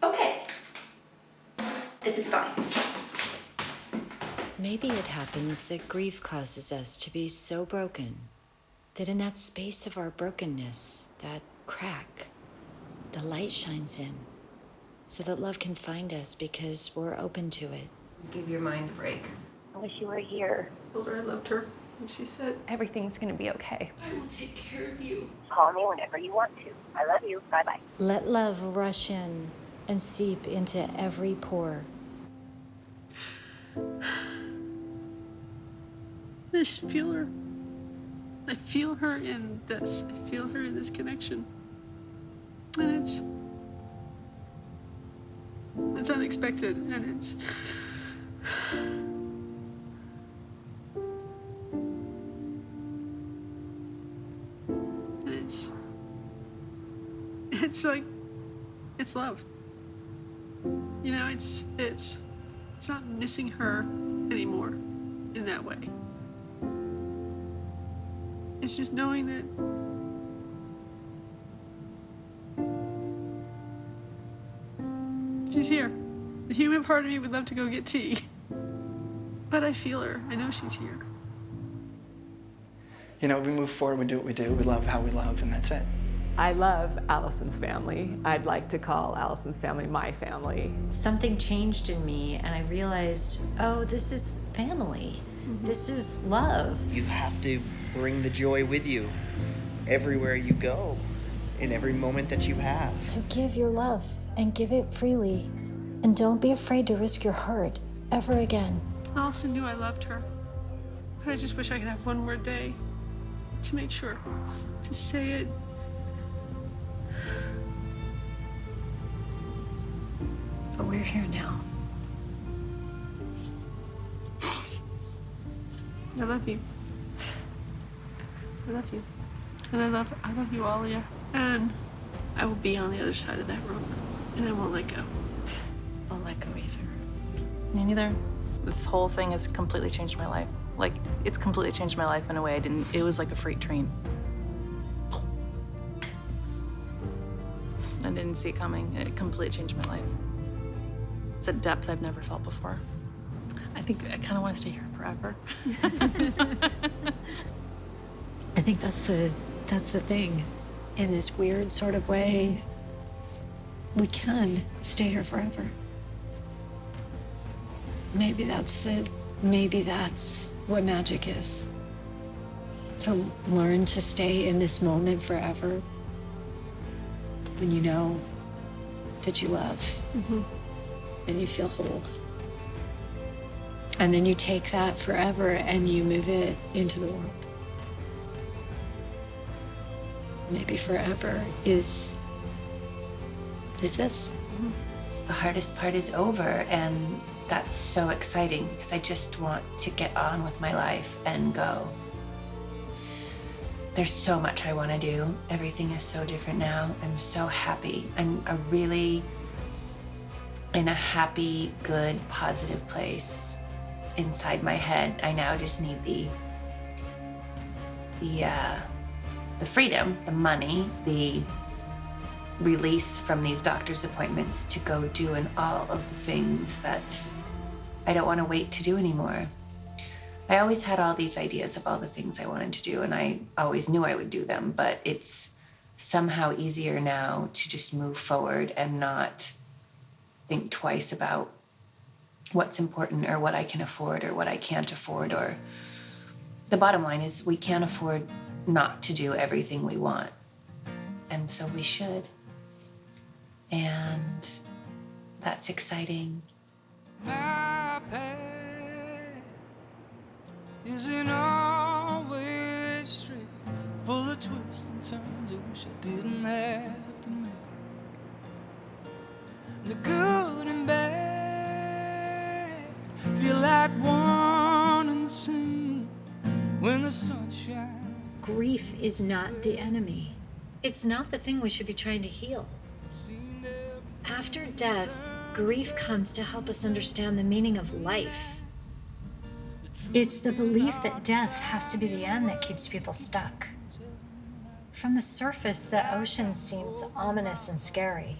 Okay. This is fine. Maybe it happens that grief causes us to be so broken that in that space of our brokenness, that crack, the light shines in so that love can find us because we're open to it. Give your mind a break. I wish you were here. I told her I loved her, and she said, Everything's gonna be okay. I will take care of you. Call me whenever you want to. I love you. Bye-bye. Let love rush in and seep into every pore. I just feel her. I feel her in this. I feel her in this connection. And It's unexpected, and it's like, it's love. You know, it's not missing her anymore in that way. It's just knowing that she's here. The human part of me would love to go get tea, but I feel her. I know she's here. You know, we move forward, we do what we do, we love how we love, and that's it. I love Allison's family. I'd like to call Allison's family my family. Something changed in me, and I realized, oh, this is family. This is love. You have to bring the joy with you everywhere you go, in every moment that you have. So give your love and give it freely. And don't be afraid to risk your heart ever again. Allison knew I loved her, but I just wish I could have one more day to make sure, to say it. But we're here now. I love you. I love you. And I love you, Alia. And I will be on the other side of that rope, and I won't let go. I'll let go either. Me neither. This whole thing has completely changed my life. Like, it's completely changed my life in a way it was like a freight train. I didn't see it coming. It completely changed my life. It's a depth I've never felt before. I think I kind of want to stay here forever. I think that's the thing. In this weird sort of way, we can stay here forever. Maybe that's what magic is. To learn to stay in this moment forever when you know that you love and you feel whole. And then you take that forever and you move it into the world. Maybe forever is this. The hardest part is over, and that's so exciting because I just want to get on with my life and go. There's so much I want to do. Everything is so different now. I'm so happy. I'm really in a happy, good, positive place inside my head. I now just need the freedom, the money, the release from these doctor's appointments to go doing all of the things that I don't want to wait to do anymore. I always had all these ideas of all the things I wanted to do, and I always knew I would do them, but it's somehow easier now to just move forward and not think twice about what's important or what I can afford or what I can't afford. Or the bottom line is we can't afford not to do everything we want, and so we should. And that's exciting. My path isn't always straight, full of twists and turns I wish I didn't have to make. The good and bad feel like one and the same when the sun shines. Grief is not the enemy. It's not the thing we should be trying to heal. After death, grief comes to help us understand the meaning of life. It's the belief that death has to be the end that keeps people stuck. From the surface, the ocean seems ominous and scary.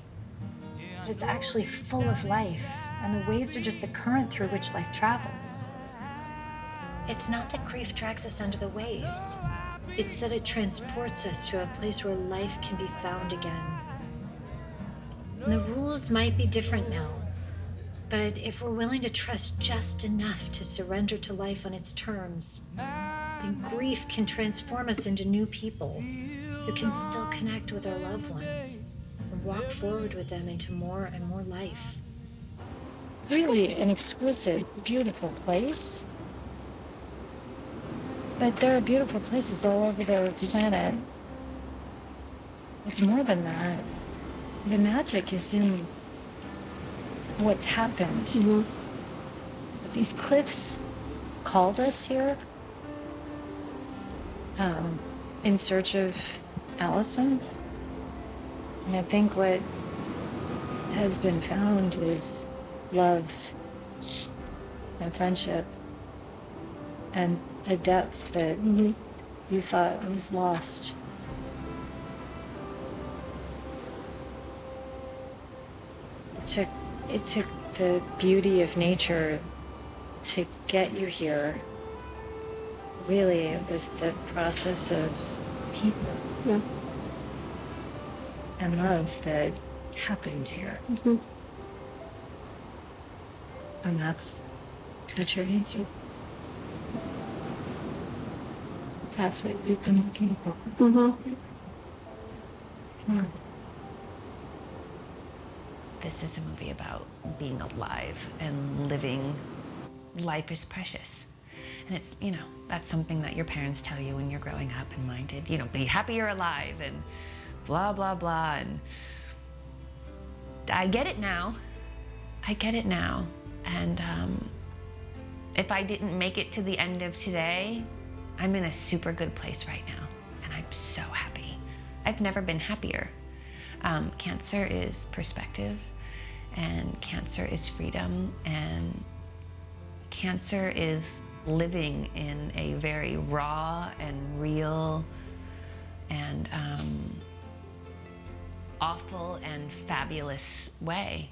But it's actually full of life, and the waves are just the current through which life travels. It's not that grief drags us under the waves. It's that it transports us to a place where life can be found again. And the rules might be different now, but if we're willing to trust just enough to surrender to life on its terms, then grief can transform us into new people who can still connect with our loved ones and walk forward with them into more and more life. Really an exquisite, beautiful place. But there are beautiful places all over the planet. It's more than that. The magic is in what's happened. These cliffs called us here in search of Allison. And I think what has been found is love and friendship and a depth that you thought was lost. It took the beauty of nature to get you here. Really, it was the process of people and love that happened here. And that's your answer. That's what you've been looking for. Yeah. This is a movie about being alive and living. Life is precious. And it's, that's something that your parents tell you when you're growing up and minded, be happy you're alive and blah, blah, blah. And I get it now. And if I didn't make it to the end of today, I'm in a super good place right now. And I'm so happy. I've never been happier. Cancer is perspective, and cancer is freedom, and cancer is living in a very raw and real and awful and fabulous way.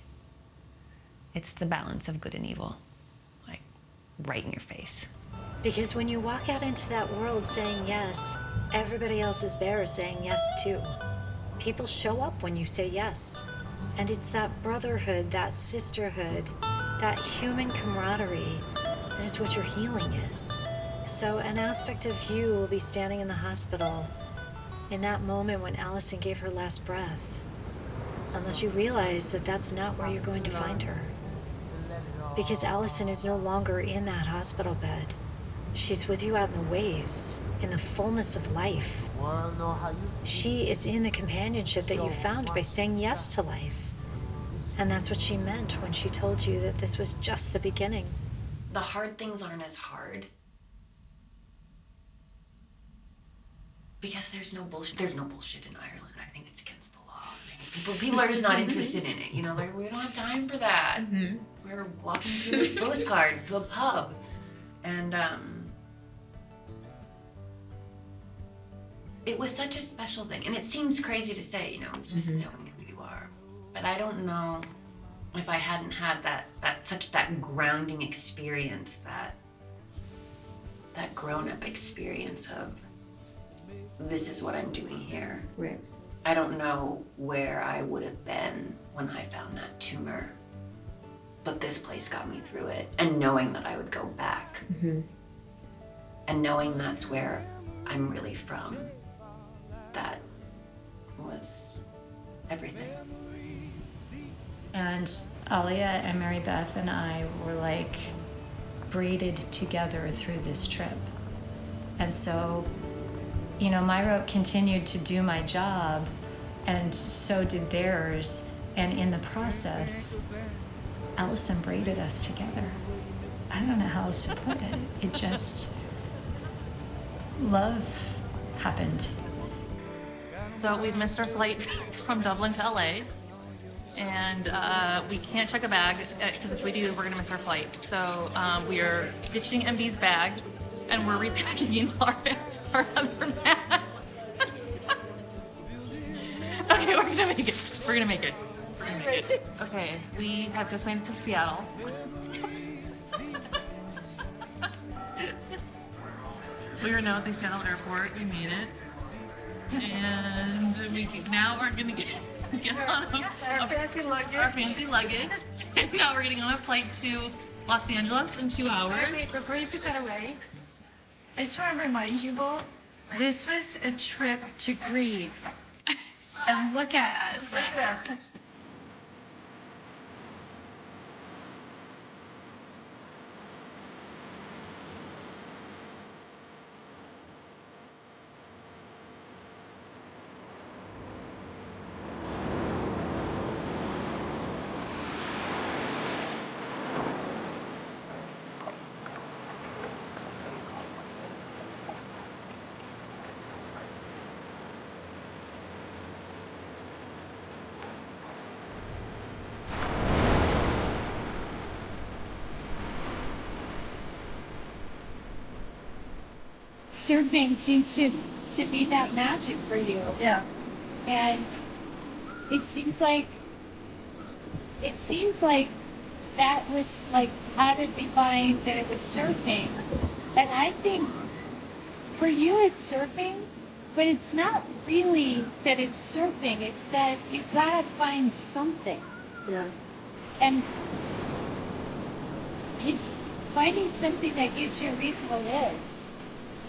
It's the balance of good and evil, like right in your face. Because when you walk out into that world saying yes, everybody else is there saying yes too. People show up when you say yes. And it's that brotherhood, that sisterhood, that human camaraderie that is what your healing is. So an aspect of you will be standing in the hospital in that moment when Allison gave her last breath, unless you realize that that's not where you're going to find her. Because Allison is no longer in that hospital bed. She's with you out in the waves, in the fullness of life. She is in the companionship that you found by saying yes to life. And that's what she meant when she told you that this was just the beginning. The hard things aren't as hard because there's no bullshit. There's no bullshit in Ireland. I think it's against the law. People are just not interested in it. We don't have time for that. We're walking through this postcard to a pub, and it was such a special thing. And it seems crazy to say, just knowing who you are, but I don't know if I hadn't had that grounding experience, that grown-up experience of this is what I'm doing here. Right. I don't know where I would have been when I found that tumor, but this place got me through it. And knowing that I would go back, and knowing that's where I'm really from, that was everything. And Alia and Mary Beth and I were like braided together through this trip. And so, my rope continued to do my job, and so did theirs. And in the process, Allison braided us together. I don't know how else to put it. It just, love happened. So we've missed our flight from Dublin to LA. And we can't check a bag because if we do, we're gonna miss our flight. So we are ditching MB's bag and we're repacking our other bags. Okay, we're gonna make it. We're gonna make it. Okay, we have just made it to Seattle. We are now at the Seattle airport. We made it. And we now are gonna get on our fancy luggage. And now we're getting on a flight to Los Angeles in 2 hours. Wait, before you put that away, I just want to remind you both, this was a trip to grieve. And look at us. surfing seems to be that magic for you. Yeah. And it seems like that was like how to define that it was surfing. And I think for you it's surfing, but it's not really that it's surfing, it's that you've got to find something. Yeah. And it's finding something that gives you a reason to live,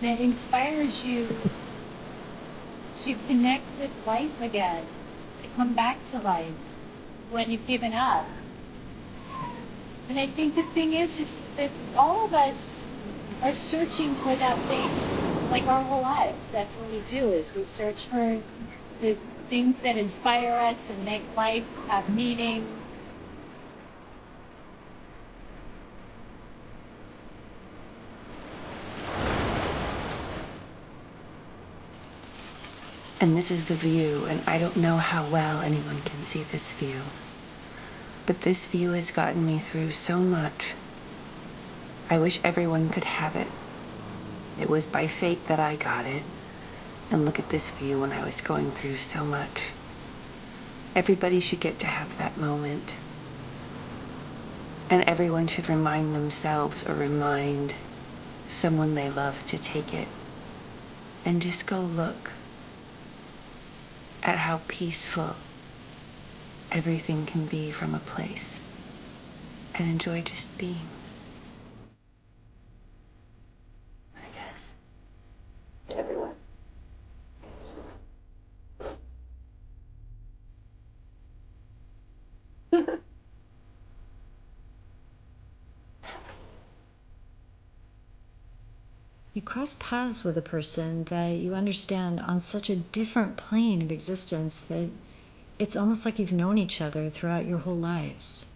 that inspires you to connect with life again, to come back to life when you've given up. And I think the thing is that all of us are searching for that thing, like our whole lives. That's what we do, is we search for the things that inspire us and make life have meaning. And this is the view, and I don't know how well anyone can see this view. But this view has gotten me through so much. I wish everyone could have it. It was by fate that I got it. And look at this view when I was going through so much. Everybody should get to have that moment. And everyone should remind themselves or remind someone they love to take it. And just go look at how peaceful everything can be from a place. And enjoy just being. I guess. Everyone. You cross paths with a person that you understand on such a different plane of existence that it's almost like you've known each other throughout your whole lives.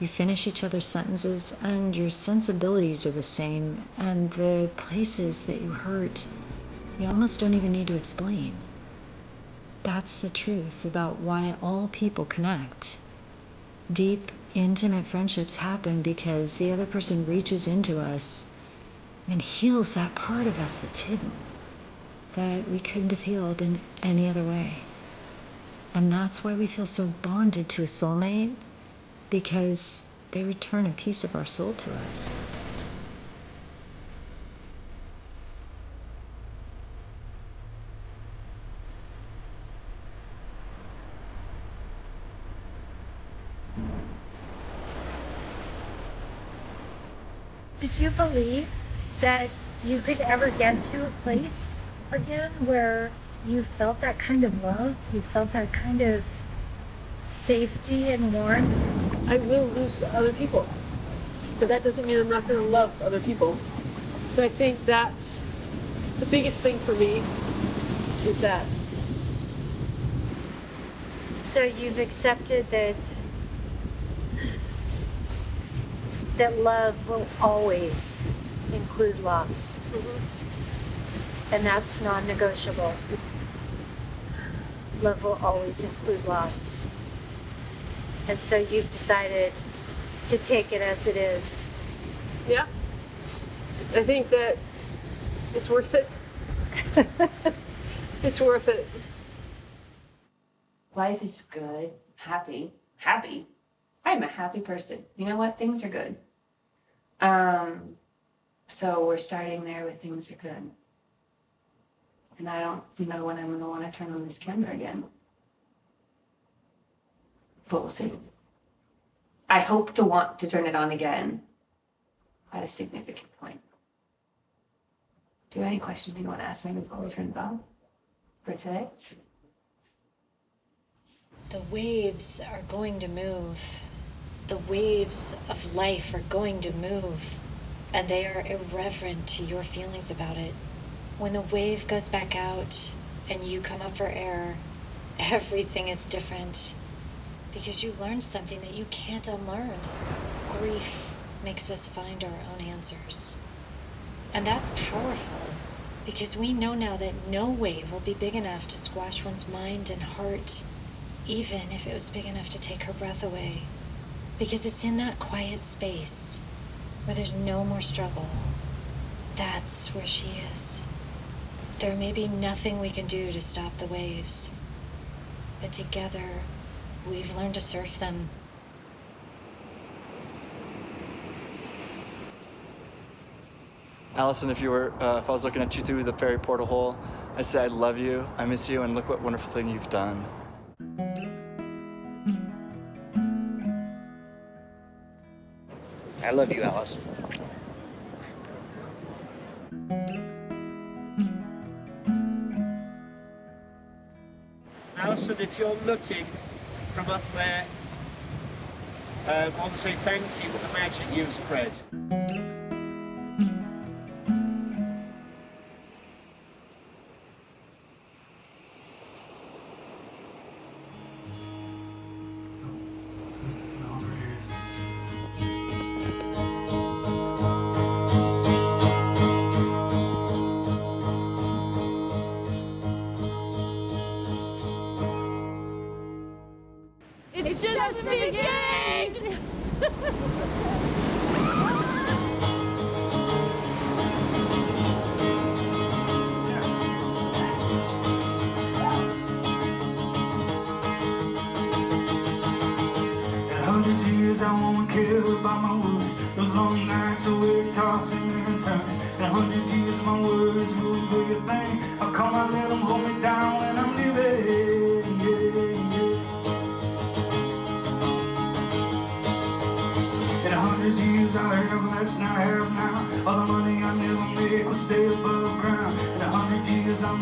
You finish each other's sentences and your sensibilities are the same, and the places that you hurt, you almost don't even need to explain. That's the truth about why all people connect. Deep, intimate friendships happen because the other person reaches into us and heals that part of us that's hidden, that we couldn't have healed in any other way. And that's why we feel so bonded to a soulmate, because they return a piece of our soul to us. Did you believe that you could ever get to a place again where you felt that kind of love, you felt that kind of safety and warmth? I will lose other people, but that doesn't mean I'm not going to love other people. So I think that's the biggest thing for me, is that. So you've accepted that love will always include loss. Mm-hmm. And that's non-negotiable. Love will always include loss. And so you've decided to take it as it is. Yeah. I think that it's worth it. It's worth it. Life is good, happy. I'm a happy person. You know what? Things are good. So we're starting there with things are good. And I don't know when I'm going to want to turn on this camera again. But we'll see. I hope to want to turn it on again at a significant point. Do you have any questions you want to ask me before we turn it on for today? The waves are going to move. The waves of life are going to move, and they are irreverent to your feelings about it. When the wave goes back out and you come up for air, everything is different because you learned something that you can't unlearn. Grief makes us find our own answers. And that's powerful because we know now that no wave will be big enough to squash one's mind and heart, even if it was big enough to take her breath away. Because it's in that quiet space where there's no more struggle, That's where she is. There may be nothing we can do to stop the waves, but together, we've learned to surf them. Allison, if I was looking at you through the ferry portal hole, I'd say I love you, I miss you, and look what wonderful thing you've done. I love you, Allison. Allison, if you're looking from up there, I want to say thank you for the magic you've spread. It's just beginning! In 100 years I won't care about my words. Those long nights awake tossing and turning. In 100 years my words will be a thing. I'll come and let them hold me down when I'm leaving. In 100 years I have less than I have now. All the money I never make will stay above ground. In 100 years I'm